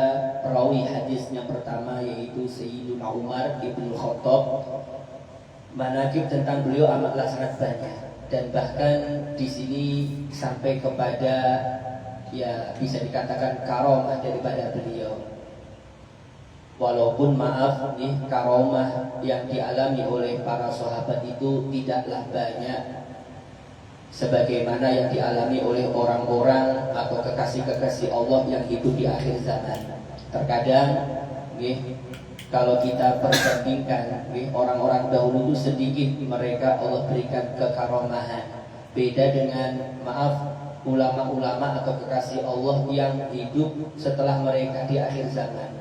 perawi hadis yang pertama yaitu Sayyiduna Umar ibn Khattab. Manaqib tentang beliau amatlah sangat banyak dan bahkan di sini sampai kepada ya bisa dikatakan karomah daripada beliau. Walaupun maaf nih, karomah yang dialami oleh para sahabat itu tidaklah banyak sebagaimana yang dialami oleh orang-orang atau kekasih-kekasih Allah yang hidup di akhir zaman. Terkadang kalau kita perbandingkan orang-orang dahulu itu sedikit mereka Allah berikan kekaromahan. Beda dengan ulama-ulama atau kekasih Allah yang hidup setelah mereka di akhir zaman.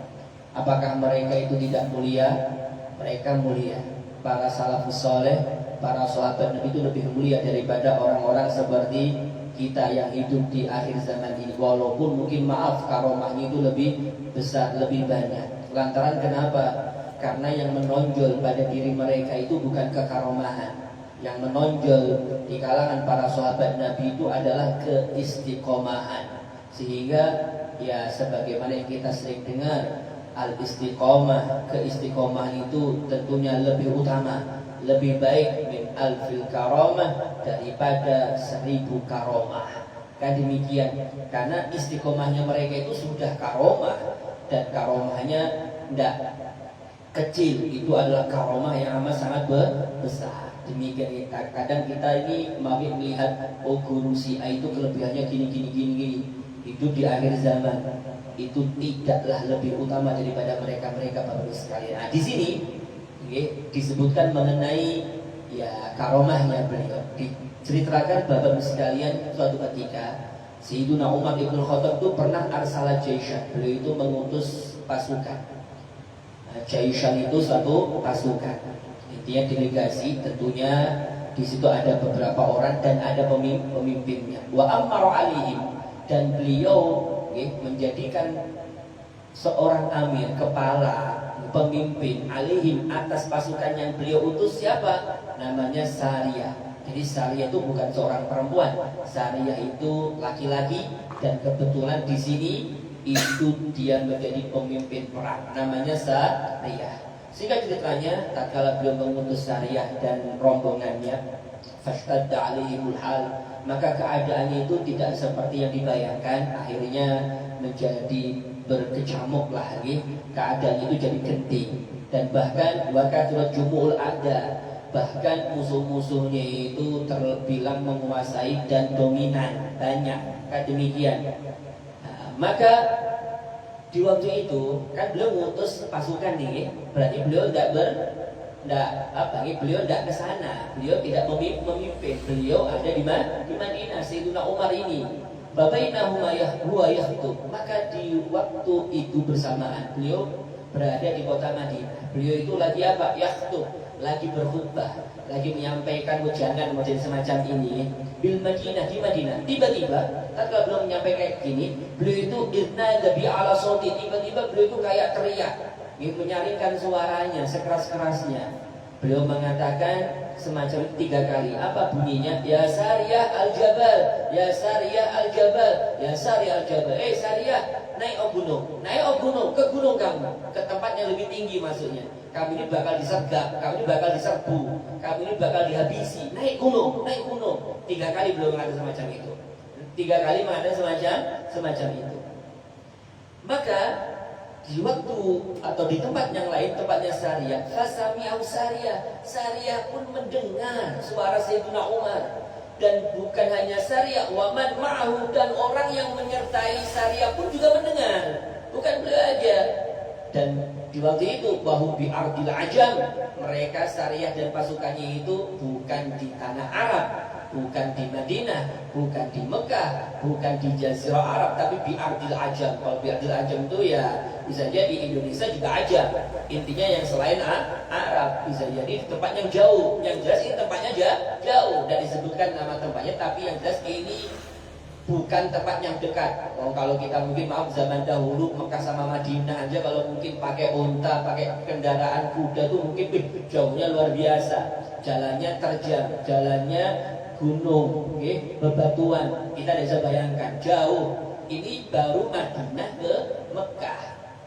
Apakah mereka itu tidak mulia? Mereka mulia. Para salafus soleh, para sahabat Nabi itu lebih mulia daripada orang-orang seperti kita yang hidup di akhir zaman ini. Walaupun mungkin karomahnya itu lebih besar, lebih banyak. Lantaran kenapa? Karena yang menonjol pada diri mereka itu bukan kekaromahan. Yang menonjol di kalangan para sahabat Nabi itu adalah keistiqomahan. Sehingga ya sebagaimana yang kita sering dengar, al-istiqomah, keistiqomahan itu tentunya lebih utama, lebih baik min alfil karomah daripada 1000 karomah. Kan demikian, karena istiqomahnya mereka itu sudah karomah, dan karomahnya tidak kecil, itu adalah karomah yang amat sangat besar. Demikian, kadang kita ini makin melihat guru si A itu kelebihannya gini, hidup di akhir zaman, itu tidaklah lebih utama daripada mereka Bapak Ibu sekalian. Nah, di sini disebutkan mengenai ya karomahnya beliau. Diceritakan Bapak Ibu sekalian, suatu ketika Sayyidina Umar Ibn Khattab itu pernah arsala jaishan. Beliau itu mengutus pasukan. Jaishan itu suatu pasukan. Intinya delegasi, tentunya di situ ada beberapa orang dan ada pemimpinnya. Wa amara alaihim, dan beliau menjadikan seorang amir, kepala, pemimpin alaihim atas pasukan yang beliau utus. Siapa? Namanya Sariyah. Jadi Sariyah itu bukan seorang perempuan. Sariyah itu laki-laki, dan kebetulan di sini itu dia menjadi pemimpin perang. Namanya Sariyah. Sehingga ceritanya, tatkala beliau mengutus Sariyah dan rombongannya, fastadda alaihimul hal, maka keadaannya itu tidak seperti yang dibayangkan. Akhirnya menjadi berkecamuk lagi, keadaan itu jadi genting, dan bahkan wakaturat jumu'ul ada, bahkan musuh-musuhnya itu terbilang menguasai dan dominan, banyak. Demikian. Maka di waktu itu kan beliau ngutus pasukan nih, berarti beliau beliau tidak ke sana, beliau tidak memimpin, beliau ada di Madinah. Sayyidina Umar ini babainahuma huwa yahtub, maka di waktu itu bersamaan beliau berada di kota Madinah. Beliau itu lagi apa? Yahtub, lagi berkhutbah, lagi menyampaikan ujangan model semacam ini bil Madinah, di Madinah. Tiba-tiba tatkala belum menyampaikan kayak gini, beliau itu irna lebih ala soti, tiba-tiba beliau itu kayak teriak, menyaringkan suaranya sekeras-kerasnya. Beliau mengatakan semacam 3 kali. Apa bunyinya? Ya Sariyah al-Jabal, ya Sariyah al-Jabal, ya Sariyah al-Jabal. Sariyah, naik gunung, ke gunung kamu, ke tempat yang lebih tinggi maksudnya. Kamu ini bakal disergap, kamu ini bakal diserbu, kamu ini bakal dihabisi. Naik gunung. 3 kali beliau mengatakan semacam itu. 3 kali mengatakan semacam itu. Maka di waktu atau di tempat yang lain, tempatnya Sariyah, fasami'u Sariyah pun mendengar suara Sayyidina Umar. Dan bukan hanya Sariyah, wa man ma'ahu, dan orang yang menyertai Sariyah pun juga mendengar. Bukan beliau aja. Dan di waktu itu bahwa bi ardil ajam, mereka Sariyah dan pasukannya itu bukan di tanah Arab, bukan di Madinah, bukan di Mekah, bukan di Jazirah Arab, tapi bi ardil ajam. Kalau bi ardil ajam itu ya bisa jadi di Indonesia juga ajam. Intinya yang selain Arab, bisa jadi di tempat yang jauh. Yang jelas ini tempatnya jauh, dan disebutkan nama tempatnya, tapi yang jelas ini bukan tempat yang dekat. Kalau kita mungkin zaman dahulu Mekah sama Madinah aja, kalau mungkin pakai unta, pakai kendaraan kuda tuh mungkin jauhnya luar biasa. Jalannya terjal, jalannya gunung, bebatuan. Kita bisa bayangkan jauh. Ini baru Madinah ke Mekah.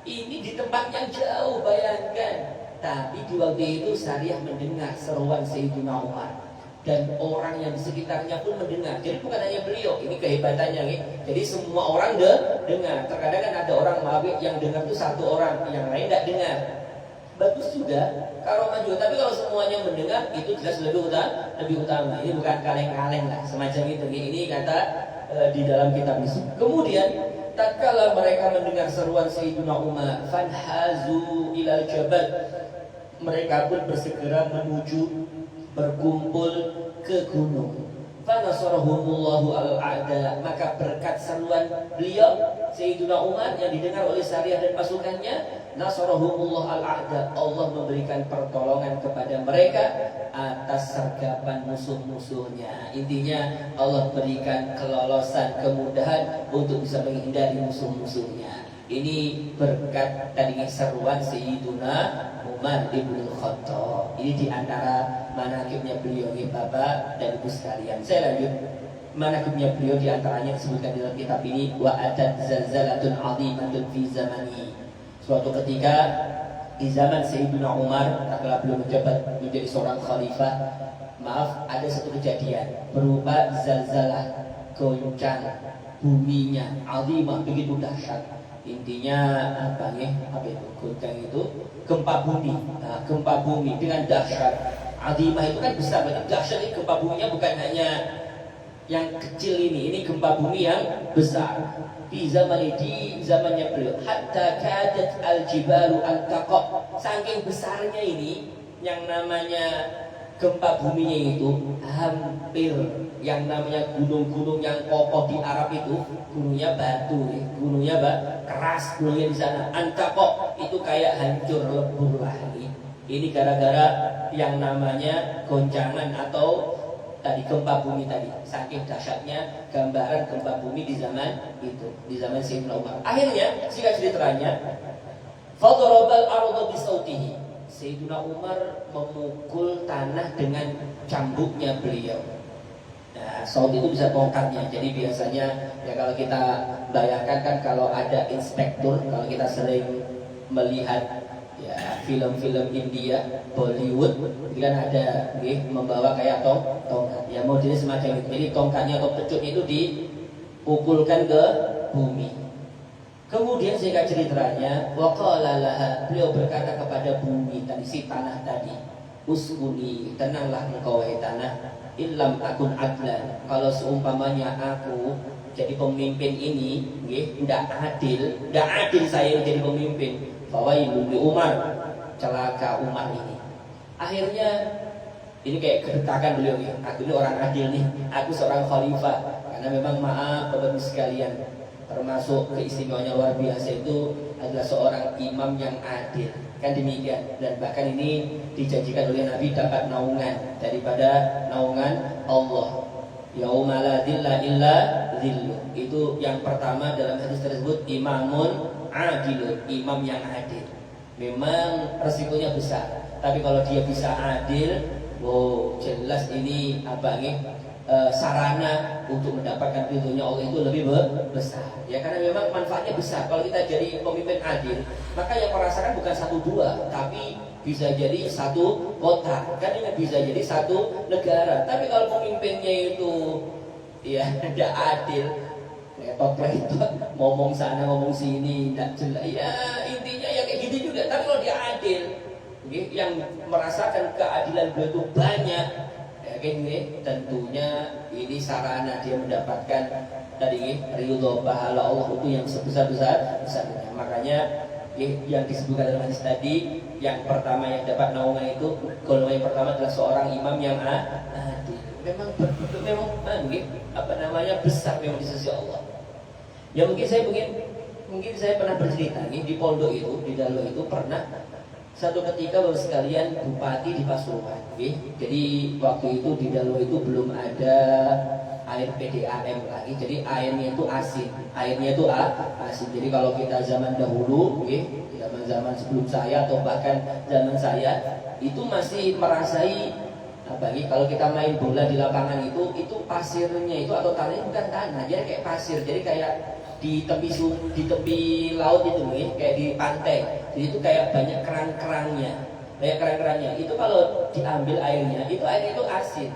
Ini di tempat yang jauh, bayangkan. Tapi di waktu itu Sariyah mendengar seruan Sayyidina Umar. Dan orang yang di sekitarnya pun mendengar. Jadi bukan hanya beliau, ini kehebatannya. Jadi semua orang dengar. Terkadang kan ada orang mabik yang dengar itu 1 orang, yang lain tidak dengar. bagus juga, karomah juga. Tapi kalau semuanya mendengar itu jelas lebih utama. Ini bukan kaleng-kaleng lah semacam itu. Ini kata di dalam kitab ini. Kemudian tatkala mereka mendengar seruan Sayyidina Umar, fanhazu ilal jabal, mereka pun bersegera menuju berkumpul ke gunung. Fanasarahumullahu al-a'da, maka berkat seruan beliau Sayyidina Umar yang didengar oleh Sariyah dan pasukannya, nasarahumullah al-a'da, Allah memberikan pertolongan kepada mereka atas sergapan musuh-musuhnya. Intinya Allah berikan kelolosan, kemudahan untuk bisa menghindari musuh-musuhnya. Ini berkat tadi seruan Sayyidina Umar ibn Khattab. Ini diantara manakibnya beliau, Bapak dan Ibu sekalian. Saya lanjut. Manakibnya beliau diantaranya disebutkan di dalam kitab ini, wa atat zalzalatun 'azimatun fi zamani. Suatu ketika di zaman Sayyidina Umar, tatkala beliau menjabat menjadi seorang khalifah, ada satu kejadian berupa zalzalah, goncang buminya, 'azimah, begitu dahsyat. Intinya apa itu goncang itu gempa bumi. Nah, gempa bumi dengan dahsyat. Azimah itu kan besar, berarti dahsyat. Ini gempa buminya bukan hanya yang kecil ini gempa bumi yang besar. Di zamannya beliau, hatta kadat al-jibalu al-taqa, saking besarnya ini yang namanya gempa buminya itu hampir yang namanya gunung-gunung yang kokoh di Arab itu gunungnya batu, gunungnya keras, gunungnya di sana. Antakok itu kayak hancur lebur lah ini. Ini gara-gara yang namanya goncangan atau tadi gempa bumi tadi. Saking dahsyatnya gambaran gempa bumi di zaman itu, di zaman Sayyidina Umar. Akhirnya singkat ceritanya, fadarabal arda bisautihi. Sayyidina Umar memukul tanah dengan cambuknya beliau. Nah, saut itu bisa tongkatnya. Jadi biasanya ya kalau kita bayangkan kan kalau ada inspektur, kalau kita sering melihat ya film-film India, Bollywood, kan ada membawa kayak tongkat. Ya modelnya semacam itu. Jadi tongkatnya atau pecuknya itu dipukulkan ke bumi. Kemudian singkat ceritanya, waqala laha, beliau berkata kepada bumi tadi, si tanah tadi, uskuni, tenanglah engkau wahai tanah, illam akun adlan, kalau seumpamanya aku jadi pemimpin ini tidak adil saya jadi pemimpin, fawailun li Umar, celaka Umar ini. Akhirnya ini kayak kedetakan beliau ya, aku ini orang adil nih, aku seorang khalifah. Karena memang maaf Bapak Ibu sekalian, termasuk keistimewaannya luar biasa itu adalah seorang imam yang adil, kan demikian. Dan bahkan ini dijanjikan oleh Nabi dapat naungan daripada naungan Allah. Yauma la dhilla illa dhilluh. Itu yang pertama dalam hadis tersebut, imamun adilun, imam yang adil. Memang resikonya besar, tapi kalau dia bisa adil, jelas ini sarana untuk mendapatkan ridhonya Allah itu lebih besar. Ya karena memang manfaatnya besar. Kalau kita jadi pemimpin adil, maka yang merasakan bukan 1-2, tapi bisa jadi satu kota, kan ini bisa jadi satu negara. Tapi kalau pemimpinnya itu ya tidak adil, repot-repot, ngomong sana ngomong sini, tidak jelas. Ya intinya ya kayak gitu juga. Tapi kalau dia adil, yang merasakan keadilan beliau itu banyak, tentunya ini sarana dia mendapatkan tadi ridho pahala Allah itu yang sebesar-besarnya. Makanya yang disebutkan dalam hadis tadi, yang pertama yang dapat naungan itu, golongan yang pertama adalah seorang imam yang adil. Memang besar memang di sisi Allah. Ya mungkin saya pernah bercerita di pondok itu, di Dalo itu pernah satu ketika baru sekalian bupati di Pasuruan. Jadi waktu itu di Dalo itu belum ada air PDAM lagi. Jadi airnya itu asin. Jadi kalau kita zaman dahulu, zaman sebelum saya atau bahkan zaman saya itu masih merasai kalau kita main bola di lapangan itu pasirnya itu atau tanahnya bukan tanah, jadi kayak pasir. Jadi kayak di tepi laut itu kayak di pantai. Jadi itu kayak banyak kerang-kerangnya. Itu kalau diambil airnya itu asin.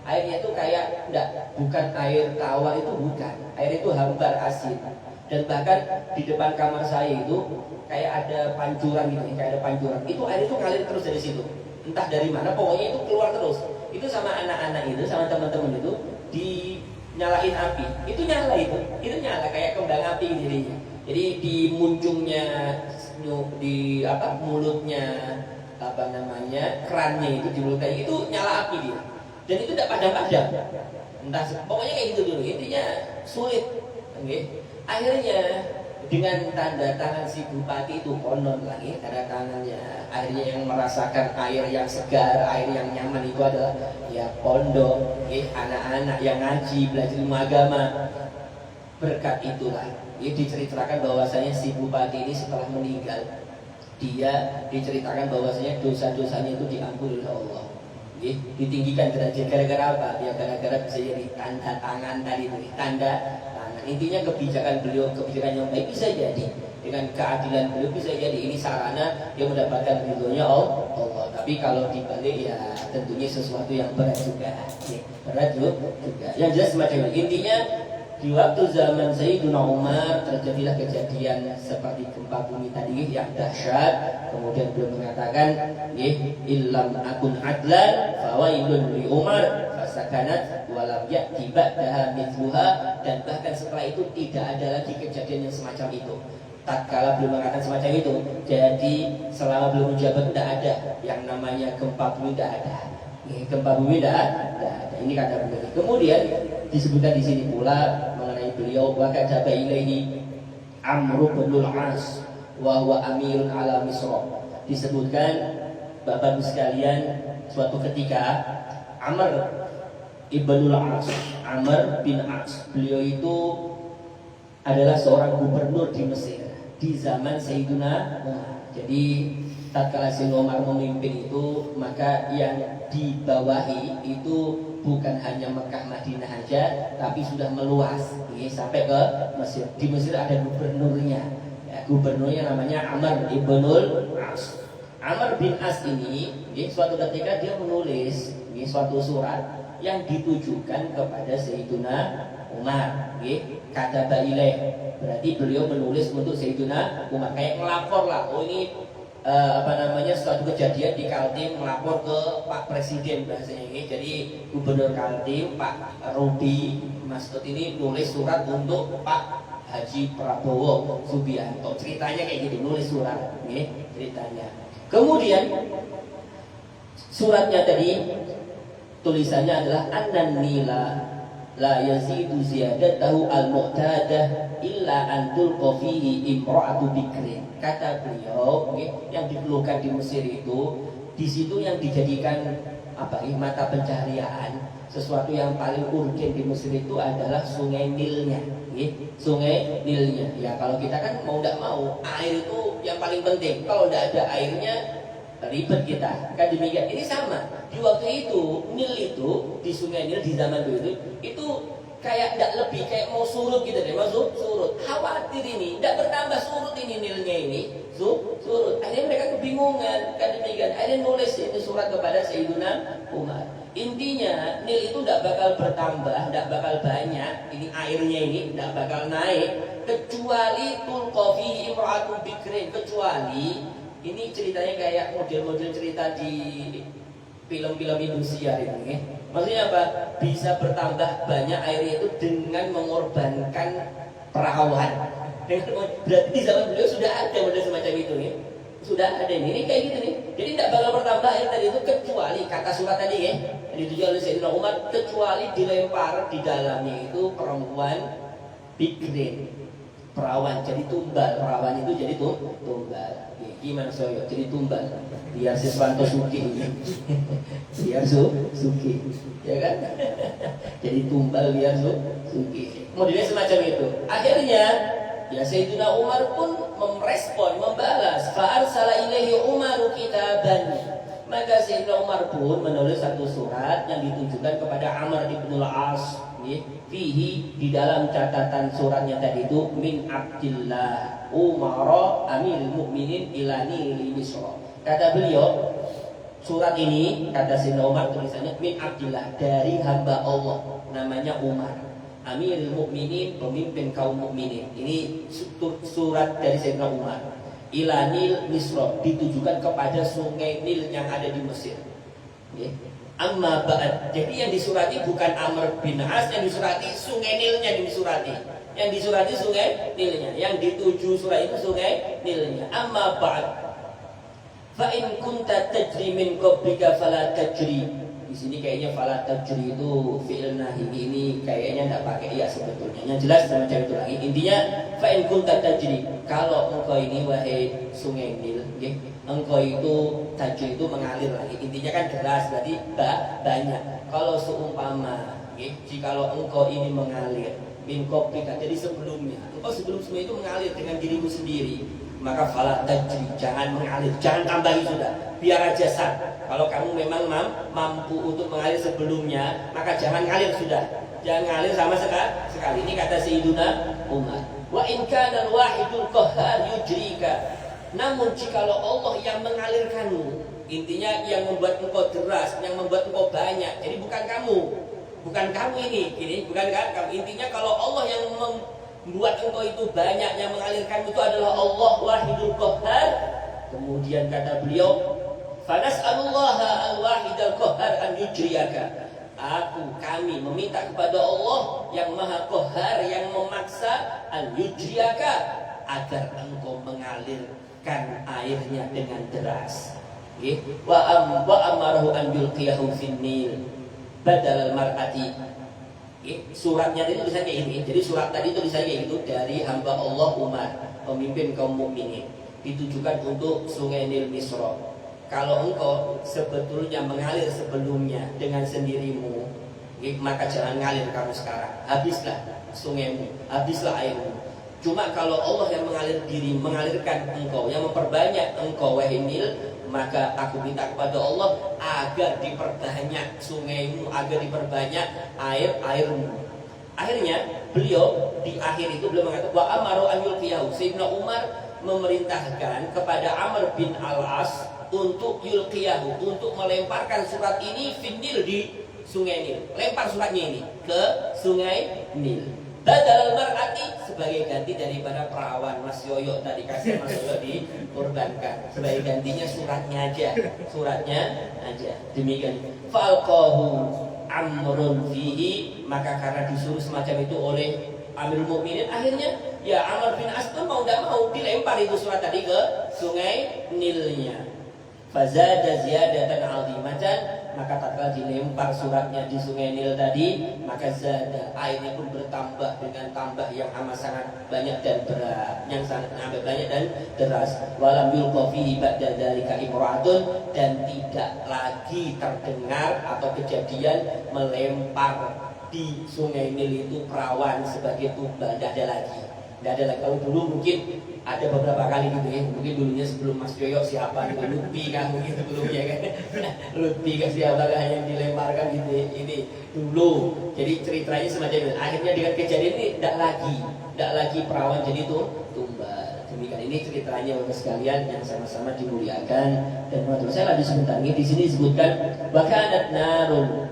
Airnya itu kayak bukan air tawar, itu bukan. Air itu hambar asin. Dan bahkan di depan kamar saya itu kayak ada pancuran gitu, kayak ada pancuran. Itu air itu ngalir terus dari situ. Entah dari mana, pokoknya itu keluar terus. Itu sama anak-anak itu, sama teman-teman itu dinyalain api. Itu nyala itu nyala kayak kembang api jadinya. Jadi di muncungnya, di mulutnya kerannya itu di mulutnya itu nyala api dia. Dan itu tidak padam-padam. Entah, pokoknya kayak gitu dulu. Intinya sulit. Okay. Akhirnya dengan tanda tangan si bupati itu konon lagi tanda tangannya, akhirnya yang merasakan air yang segar, air yang nyaman itu adalah ya pondok, anak-anak yang ngaji, belajar ilmu agama. Berkat itulah diceritakan bahwasanya si bupati ini setelah meninggal, dia diceritakan bahwasanya dosa-dosanya itu diampuni oleh Allah. Ditinggikan derajat gara-gara apa? Ya gara-gara bisa jadi tanda tangan tadi itu, tanda tangan. Intinya kebijakan beliau, kebijakan yang baik bisa jadi dengan keadilan beliau bisa jadi ini sarana dia mendapatkan ridhonya Allah. Tapi kalau dibalik ya tentunya sesuatu yang berat juga, berat juga. Yang jelas semacam itu. Intinya di waktu zaman Sayyidina Umar terjadilah kejadian seperti gempa bumi tadi yang dahsyat. Kemudian beliau mengatakan, illam akun adlan fawailun li Umar fasakanat walam ya'ti ba'daha mithluha. Dan bahkan setelah itu tidak ada lagi kejadian yang semacam itu. Tatkala beliau mengatakan semacam itu, jadi selama beliau menjabat tidak ada yang namanya gempa bumi, tidak ada. Gempa bumi tidak ada. Ini kata beliau. Kemudian disebutkan di sini pula mengenai beliau, wa kataba ilaihi Amr bin al-As wa huwa amirun ala Misra. Disebutkan Bapak Ibu sekalian, suatu ketika Amr ibn al-As, Amr bin As, beliau itu adalah seorang gubernur di Mesir di zaman Sayyidina Umar. Jadi tatkala Sayyidina Umar memimpin itu, maka yang dibawahi itu bukan hanya Mekah Madinah aja, tapi sudah meluas sampai ke Mesir. Di Mesir ada gubernurnya, gubernurnya namanya Amr ibnul As. Amr bin As ini suatu ketika dia menulis suatu surat yang ditujukan kepada Sayyidina Umar. Kataba ilaih, berarti beliau menulis untuk Sayyidina Umar, kayak melapor lah. Oh ini suatu kejadian di Kaltim, melapor ke Pak Presiden bahasanya ini. Jadi Gubernur Kaltim Pak Rudi Masud ini nulis surat untuk Pak Haji Prabowo Subianto. Ceritanya kayak gitu, nulis surat, ceritanya. Kemudian suratnya tadi tulisannya adalah annan nila la yazidu ziyadatahu al-mu'tadah illa antul qafihi imra'atu bikrin. Kata beliau, yang dikeluhkan di Mesir itu, di situ yang dijadikan mata pencaharian, sesuatu yang paling urgen di Mesir itu adalah sungai Nilnya. Sungai Nilnya. Ya kalau kita kan mau tidak mau, air itu yang paling penting. Kalau tidak ada airnya ribet kita. Kan demikian. Ini sama. Di waktu itu Nil itu di sungai Nil di zaman itu kayak tidak lebih kayak mau surut gitu deh, masuk surut. Khawatir ini tidak bertambah surut ini Nilnya ini surut. Akhirnya mereka kebingungan. Kan demikian. Akhirnya nulis ini surat kepada Sayyidina Umar. Intinya Nil itu tidak bakal bertambah, tidak bakal banyak. Ini airnya ini tidak bakal naik kecuali tulqafi imra'atu bikrin, kecuali ini ceritanya kayak model-model cerita di film-film Indonesia ini. Maksudnya apa? Bisa bertambah banyak airnya itu dengan mengorbankan perawan. Berarti di zaman beliau sudah ada model semacam itu nih. Sudah ada ini kayak gitu nih. Jadi tidak bakal bertambah air tadi itu kecuali kata surat tadi yang ditujukan oleh Sayyidina Umar, kecuali dilempar di dalamnya itu perempuan bikrin, perawan, jadi tumbal. Perawan itu jadi tumbal. Gimana soyo? Jadi tumbal. Biar Siswanto Suki, biar Suki, ya kan? Jadi tumbal biar Suki. Modelnya semacam itu. Akhirnya, ya Sayyidina Umar pun merespon, membalas. Fa'arsala ilaihi Umaru kitaban. Maka Sayyidina Umar pun menulis satu surat yang ditujukan kepada Amr ibn al-As. Fihi, di dalam catatan suratnya tadi itu, min Abdillah Umar Amirul Mukminin ilani li Misra. Kata beliau, surat ini kata Sayyidina Umar tulisannya min Abdillah, dari hamba Allah namanya Umar. Amirul Mukminin, pemimpin kaum mukminin. Ini surat dari Sayyidina Umar. Ila Nil Misra, ditujukan kepada sungai Nil yang ada di Mesir. Ya. Amma ba'd. Jadi yang disurati bukan Amr bin As, yang disurati sungai Nilnya disurati. Yang disurati sungai Nilnya. Yang dituju surat itu sungai Nilnya. Amma ba'd. Fa in kunta tajri min qablika fala tajri. Di sini kayaknya fala tajri itu fi'il nahi, ini kayaknya enggak pakai ya sebetulnya. Yang jelas semacam itu lagi. Intinya fa in kunta tajri, kalau engkau ini wahai sungai Nil, okay? Engkau itu tajri itu mengalir lagi. Intinya kan deras, berarti banyak. Kalau seumpama, okay? Jikalau engkau ini mengalir min qablika, jadi sebelumnya, engkau sebelum itu mengalir dengan dirimu sendiri, maka fala tajri, jangan mengalir, jangan tambahi sudah, biar aja sah. Kalau kamu memang mampu untuk mengalir sebelumnya, maka jangan ngalir sudah, jangan ngalir sama sekali. Ini kata Sayyiduna Umar. Wa in kana al-wahidul qahhar yujrika. Namun jikalau Allah yang mengalirkanmu, intinya yang membuat engkau deras, yang membuat engkau banyak, jadi bukan kamu ini bukan kamu. Intinya kalau Allah yang membuat engkau itu banyak, yang mengalirkanmu itu adalah Allah wahidul qahhar. Kemudian kata beliau, fanas'alullaha al-wahidal qahhar an yujriyaka. Kami meminta kepada Allah yang maha qahhar, yang memaksa, an yujriyaka, agar engkau mengalirkan airnya dengan deras. Wa amarahu an yulqiyahu fin nil badal mar'ati. Suratnya itu tulisannya ini. Jadi surat tadi tulisannya itu dari hamba Allah Umar, pemimpin kaum mukminin, ditujukan untuk sungai Nil Misra. Kalau engkau sebetulnya mengalir sebelumnya dengan sendirimu, maka jangan ngalir kamu sekarang. Habislah sungaimu, habislah airmu. Cuma kalau Allah yang mengalirkan engkau, yang memperbanyak engkau wahai Nil, maka aku minta kepada Allah agar diperbanyak sungaimu, agar diperbanyak airmu. Akhirnya beliau di akhir itu beliau mengatakan wa amaru an yulqiyahu. Sayyidina Umar memerintahkan kepada Amr bin Al-As untuk yulqiyahu, untuk melemparkan surat ini finil, di sungai Nil. Lempar suratnya ini ke sungai Nil. Badal mar'ati, sebagai ganti daripada perawan Mas Yoyo tadi, kasih Mas Yoyo dikorbankan. Sebagai gantinya suratnya aja. Demikian. Falqahu Amrun fihi, maka karena disuruh semacam itu oleh Amirul Mukminin, akhirnya ya Amr bin As mau tidak mau dilempar itu surat tadi ke sungai Nilnya. Fazada ziyadatan 'azimatan, maka tatkala dilempar suratnya di sungai Nil tadi, maka zada, airnya pun bertambah dengan tambah yang amat sangat banyak dan berat, yang sangat amat banyak dan deras. Walam yulqa fihi ba'da dzalika imra'atun, dan tidak lagi terdengar atau kejadian melempar di sungai Nil itu perawan sebagai tumbal, tidak ada lagi. Kalau dulu mungkin ada beberapa kali gitu ya, mungkin dulunya sebelum Mas Yoyo siapa nih, Lutfi kan mungkin sebelumnya kan, Lutfi kan siapa kan yang dilemparkan gitu ini dulu. Jadi ceritanya semacam itu. Akhirnya dengan kejadian ini tidak lagi perawan jadi tumbal. Demikian ini ceritanya Bapak sekalian yang sama-sama dimuliakan dan menurut saya lagi sebentar ini di sini disebutkan bakanat narun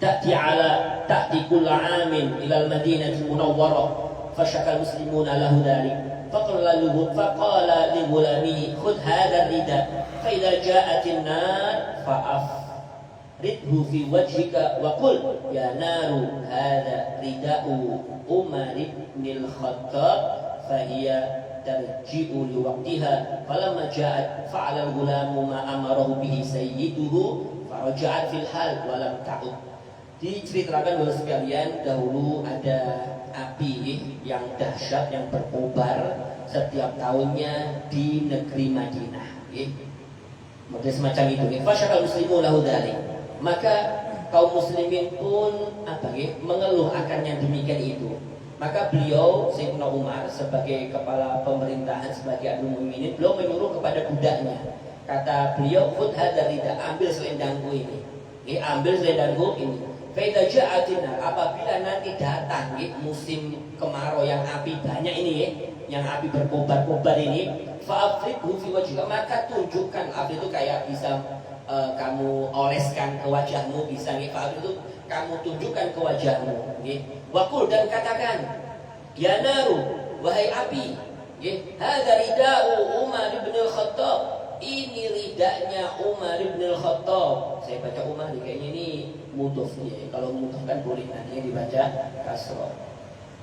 ta'ti kulla amin ilal madinatul munawwarah fashakal muslimuna lahu dhalik. فقال لغلامه خذ هذا الرداء فإذا جاءت النار فأفرده في وجهك وقل يا نار هذا رداء عمر بن الخطاب فهي ترجع لوقتها. فلما جاءت فعل الغلام ما أمره به سيده فرجعت في الحال ولم تعد. Diceritakan oleh sekalian, dahulu ada api yang dahsyat yang berkobar setiap tahunnya di negeri Madinah. Model semacam itu. Fasyakal muslimun lahu dzalik. Maka kaum muslimin pun mengeluh akan yang demikian itu. Maka beliau Sayyidina Umar sebagai kepala pemerintahan, sebagai Amirul Mukminin, beliau menyuruh kepada budaknya. Kata beliau, "Khudh hadzal rida, ambil selendangku ini." Ambil selendangku ini. Faida ja'atina, apabila nanti datang musim kemarau yang api banyak ini yang api berkobar-kobar ini, fa'afridhu fi wajhika, maka tunjukkan. Afrid itu kayak bisa kamu oleskan ke wajahmu, bisa nih. Fa'afrid itu kamu tunjukkan ke wajahmu, nggih. Waqul, dan katakan, ya naru, wahai api, nggih, hadza rida'u Umar bin al-Khattab, ini ridanya Umar bin al-Khattab. Saya baca Umar kayaknya ini mudhof ya. Kalau mudhof kan boleh nantinya dibaca kasroh.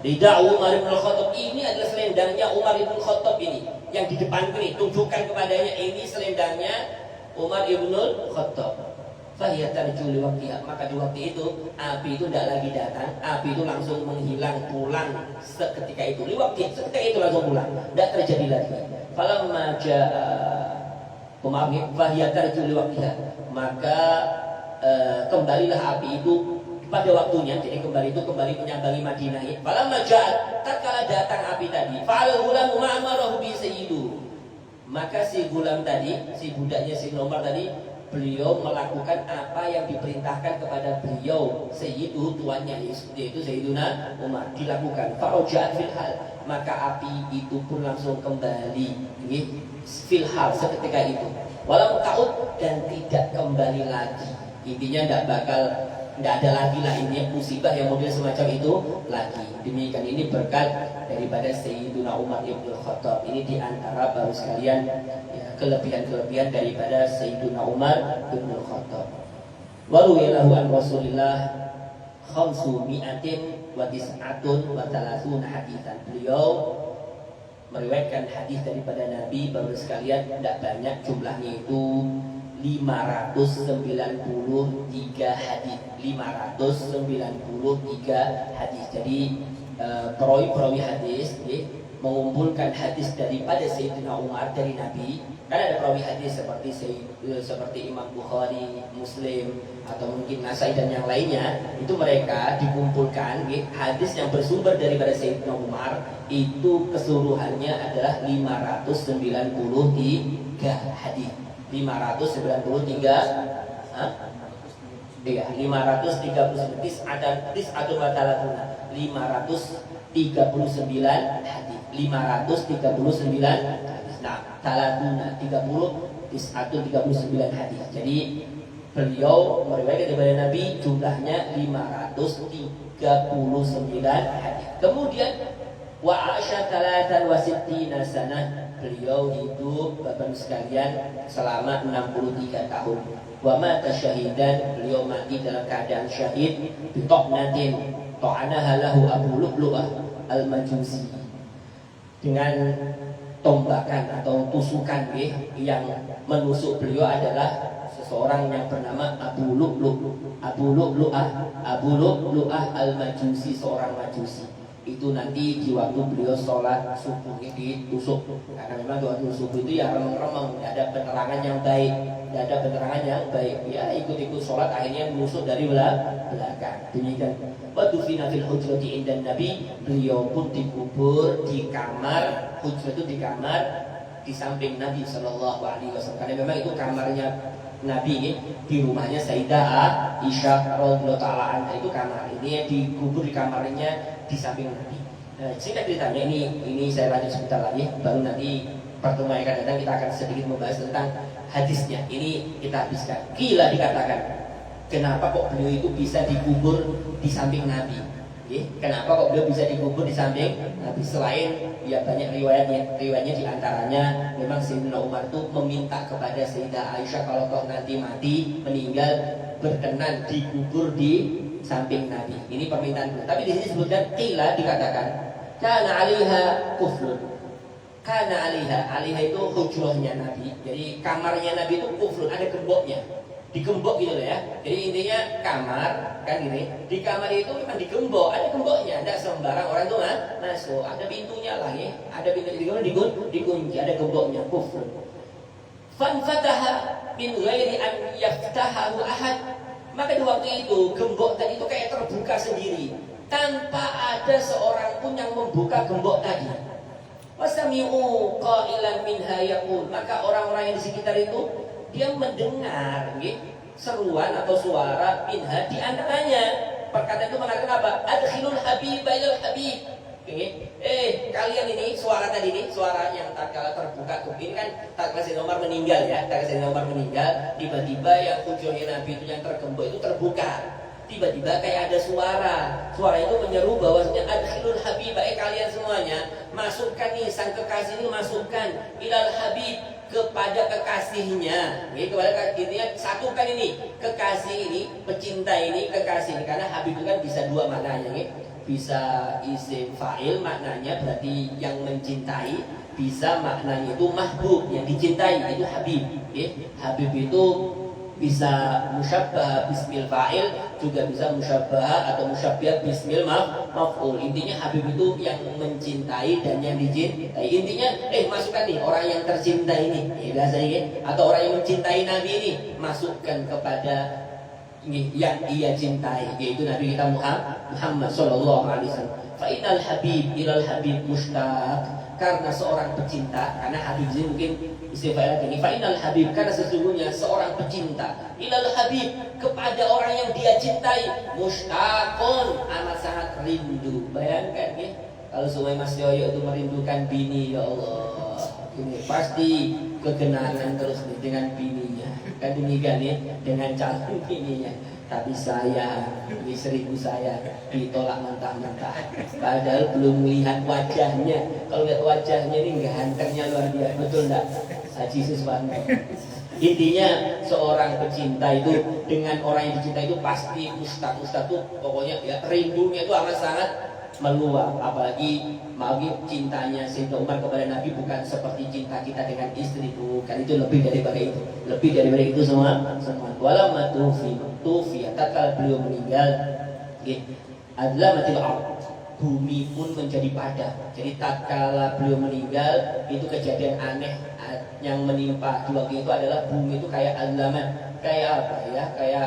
Rida Umar bin al-Khattab, ini adalah selendangnya Umar bin al-Khattab ini. Yang di depan ini, tunjukkan kepadanya, ini selendangnya Umar bin al-Khattab. Fahiya tarju li waqtiha, maka di waktu itu api itu tidak lagi datang, api itu langsung menghilang, pulang seketika itu. Li waqtiha, seketika itu langsung pulang, tidak terjadi lagi. Falamma jaa fahiya tarju li waqtiha, maka kembalilah api itu pada waktunya. Jadi kembali itu kembali menyambangi Madinah. Falamma ja'at, tatkala datang api tadi, fa'al ghulamu ma'amarahu bi sayyidu, maka si gulam tadi, si budaknya si Umar tadi, beliau melakukan apa yang diperintahkan kepada beliau sayyidu, tuannya, yaitu Sayyiduna Umar, dilakukan. Faraja'at fil hal, maka api itu pun langsung kembali fil hal, seketika itu. Walau ta'ud, dan tidak kembali lagi. Intinya tidak ada lagi lah ini musibah yang model semacam itu lagi. Demikian ini berkat daripada Sayyiduna Umar ibn Khattab. Ini diantara baru sekalian ya, kelebihan-kelebihan daripada Sayyiduna Umar ibn Khattab. Waruwilahu an Rasulillah khamsumi'atin wa tis'atun wa thalathuna hadithan. Beliau meriwayatkan hadis daripada Nabi baru sekalian, tidak banyak jumlahnya, itu 593 hadis. 593 hadis. Jadi perawi-perawi hadis mengumpulkan hadis daripada Sayyidina Umar dari Nabi. Kan ada perawi hadis seperti Imam Bukhari, Muslim, atau mungkin Nasai dan yang lainnya. Itu mereka dikumpulkan hadis yang bersumber daripada Sayyidina Umar, itu keseluruhannya adalah 593 hadis. 539 hadis. 539 hadis. Nah, talatuna 39 hadis. Jadi beliau meriwayatkan daripada Nabi jumlahnya 539 hadis. Kemudian wa asya 63 sanah, beliau hidup Bapak sekalian selama 63 tahun. Wa mata syahidan, beliau mati dalam keadaan syahid bi ta'natin ta'anaha lahu Abu Lu'lu'ah al-Majusi, dengan tombakan atau tusukan yang menusuk beliau adalah seseorang yang bernama Abu Lu'lu'ah al-Majusi, seorang Majusi. Itu nanti di waktu beliau sholat subuh ditusuk, karena memang waktu subuh itu ya remeng-remeng, tidak ada penerangan yang baik, ya ikut-ikut sholat akhirnya menusuk dari belakang. Demikian. Wadufina fil hujrati indan Nabi, beliau pun dikubur di kamar. Hujrah itu di kamar di samping Nabi Shallallahu Alaihi Wasallam, karena memang itu kamarnya Nabi di rumahnya Sayyidah Aisyah radhiyallahu taala anha, itu kamar ini dikubur di kamarnya di samping Nabi. Singkat ceritanya ini saya lanjut sebentar lagi, baru nanti pertemuan yang akan datang kita akan sedikit membahas tentang hadisnya. Ini kita habiskan. Gila dikatakan, kenapa kok beliau itu bisa dikubur di samping Nabi? Kenapa kok beliau bisa dikubur di samping Nabi? Selain ya banyak riwayatnya diantaranya memang Sayyidina Umar itu meminta kepada Sayyidah Aisyah kalau toh nanti mati meninggal berkenan dikubur di samping Nabi. Ini permintaan beliau. Tapi di sini disebutkan qila, dikatakan kana 'alaiha kufrun. Kana 'alaiha itu hujrahnya Nabi. Jadi kamarnya Nabi itu kufrun, ada gemboknya. Digembok gitu loh ya. Jadi intinya kamar kan gini. Di kamar itu memang digembok, ada gemboknya. Tidak sembarang orang itu masuk. Ada pintunya lah ya. Ada pintu dikunci, ada gemboknya, kufrun. Fanfataha min ghairi an yaftahahu ahad. Maka di waktu itu gembok tadi itu kayak terbuka sendiri tanpa ada seorang pun yang membuka gembok tadi. Wasami'u qailan minha yaqul, maka orang-orang yang di sekitar itu dia mendengar seruan atau suara minha, di antaranya perkataan itu mengatakan apa? Adkhilul habib ilal habib, Kalian ini suara tadi ini, suara yang tatkala terbuka kuping kan tatkala Sayyidina Umar meninggal ya, tatkala Sayyidina Umar meninggal, tiba-tiba yang kunjungnya Nabi itu yang tergembok itu terbuka. Tiba-tiba kayak ada suara itu menyeru bahwasanya adkhilul habibah, kalian semuanya masukkan nih sang kekasih ini, masukkan ilal habib, kepada kekasihnya. Kepada intinya satukan ini kekasih ini, pecinta ini, kekasih ini, karena habib itu kan bisa dua maknanya nih. Bisa isim fa'il maknanya berarti yang mencintai, bisa maknanya itu mahbub yang dicintai, itu habib. Habib itu bisa musyabbah bismil fa'il, juga bisa musyabbah atau musyabbah bismil maf'ul. Intinya habib itu yang mencintai dan yang dicintai. Intinya masukkan nih orang yang tercinta ini, biasanya atau orang yang mencintai Nabi ini, masukkan kepada yang ia cintai, yaitu Nabi kita Muhammad sallallahu alaihi wasallam. Fa innal habib ilal habib mushtaq, karena seorang pecinta, karena habib ini mungkin istilah ini. Fa innal habib, karena sesungguhnya seorang pecinta, ilal habib, kepada orang yang dia cintai, mushtaqun, amat sangat rindu. Bayangkan ya, kalau Sumai Mas Yoyo itu merindukan bini, ya Allah, ini pasti kegenangan terus nih dengan bininya. Kan demikian nih dengan calon bininya. Tapi saya, istriku saya ditolak mentah-mentah. Padahal belum melihat wajahnya. Kalau lihat wajahnya ini gantengnya luar biasa, betul enggak? Haji Siswanto. Intinya seorang pecinta itu dengan orang yang dicinta itu pasti mustaq tuh pokoknya ya rindunya itu amat sangat meluap. Apalagi cintanya Sayyidina Umar kepada Nabi bukan seperti cinta kita dengan istri, bukan, itu lebih daripada itu, semua. Walamma tufi tatkala beliau meninggal, adalah matil ard, bumi pun menjadi padam. Jadi tatkala beliau meninggal, itu kejadian aneh yang menimpa di waktu itu adalah bumi itu kayak adlaman, kayak apa ya,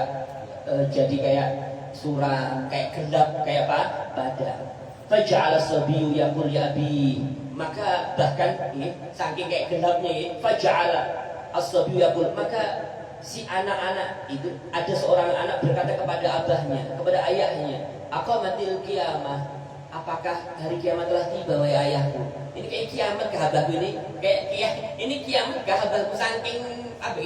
jadi kayak suram, kayak gelap, kayak apa? Padam. Faja'ala sabiyu yaqul ya abi, maka bahkan saking kayak gelapnya faja'ala as-sabiyu yaqul, maka si anak-anak itu, ada seorang anak berkata kepada abahnya, kepada ayahnya, aqamatil qiyamah, apakah hari kiamat telah tiba wahai ayahku? Ini kayak kiamat kah abahku ini? Ini kiamat kah abahku? Saking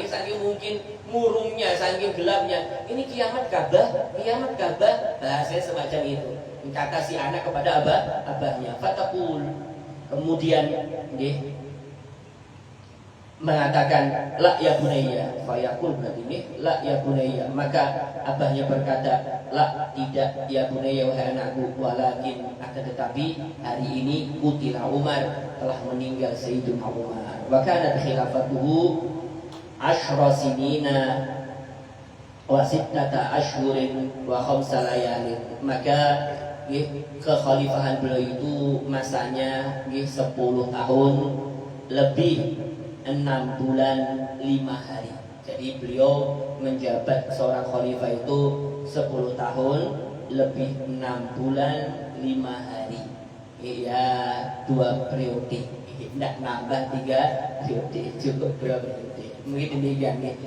saking mungkin murungnya, saking gelapnya. Ini kiamat kabah, bahasanya semacam itu. Kata si anak kepada abahnya, fatakul, kemudian mengatakan la ya bunayya, fayakul berarti ini la ya bunayya, maka abahnya berkata la, tidak ya bunayya wahai anakku, walakin akan tetapi hari ini qutila Umar, telah meninggal Sayyidina Umar, wa kanat khilafatuhu ashra sinina wa sittata ashhurin wa khamsa layalin, maka kekhalifahan beliau itu masanya 10 tahun lebih 6 bulan 5 hari. Jadi beliau menjabat seorang khalifah itu 10 tahun lebih 6 bulan 5 hari. Ya 2 periode. Tidak nambah 3 periode, cukup 2 periode. Mungkin demikian nih.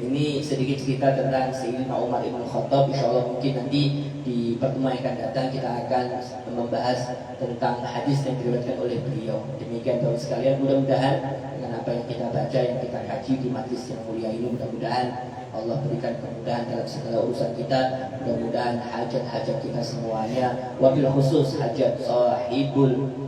Ini sedikit cerita tentang Sayyidina Umar Ibn Khattab. Insyaallah mungkin nanti di pertemuan yang akan datang kita akan membahas tentang hadis yang diriwayatkan oleh beliau. Demikian Bapak sekalian, mudah-mudahan dengan apa yang kita baca, yang kita kaji di majlis yang mulia ini, mudah-mudahan Allah berikan kemudahan dalam segala urusan kita. Mudah-mudahan hajat-hajat kita semuanya, wabil khusus hajat sahibul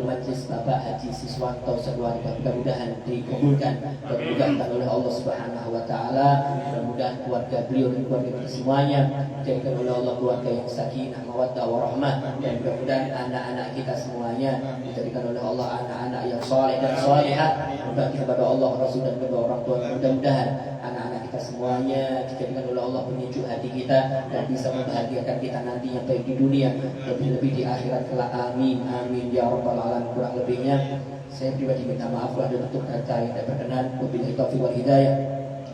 majlis Bapak Haji Siswanto sekeluarga, mudah-mudahan dikabulkan dan dimudahkan oleh Allah Subhanahu wa taala. Mudah-mudahan keluarga beliau dan keluarga kita semuanya dijadikan oleh Allah keluarga yang sakinah, mawaddah warahmah, dan mudah-mudahan anak-anak kita semuanya dijadikan oleh Allah anak-anak yang saleh dan salihah, berbakti kepada Allah, Rasul dan kedua orang tua. Mudah-mudahan anak-anak kita semuanya dijadikan oleh Allah penyejuk hati kita dan bisa membahagiakan kita nanti yang baik di dunia, lebih-lebih di akhirat kelak. Amin amin ya rabbal alamin. Kurang lebihnya saya pribadi minta maaf kalau ada bentuk kata yang tidak berkenan. Wabillahi taufiq wal hidayah.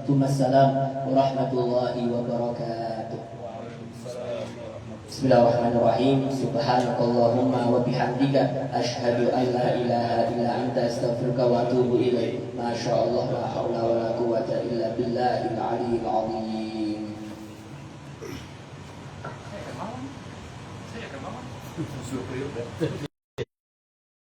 Assalam warahmatullahi wabarakatuh. Bismillahirrahmanirrahim. Subhanakallahumma wa bihamdika asyhadu an la ilaha illa anta astaghfiruka wa atubu ilaik. Masyaallah la haula wala quwwata illa billahil aliyyil azim.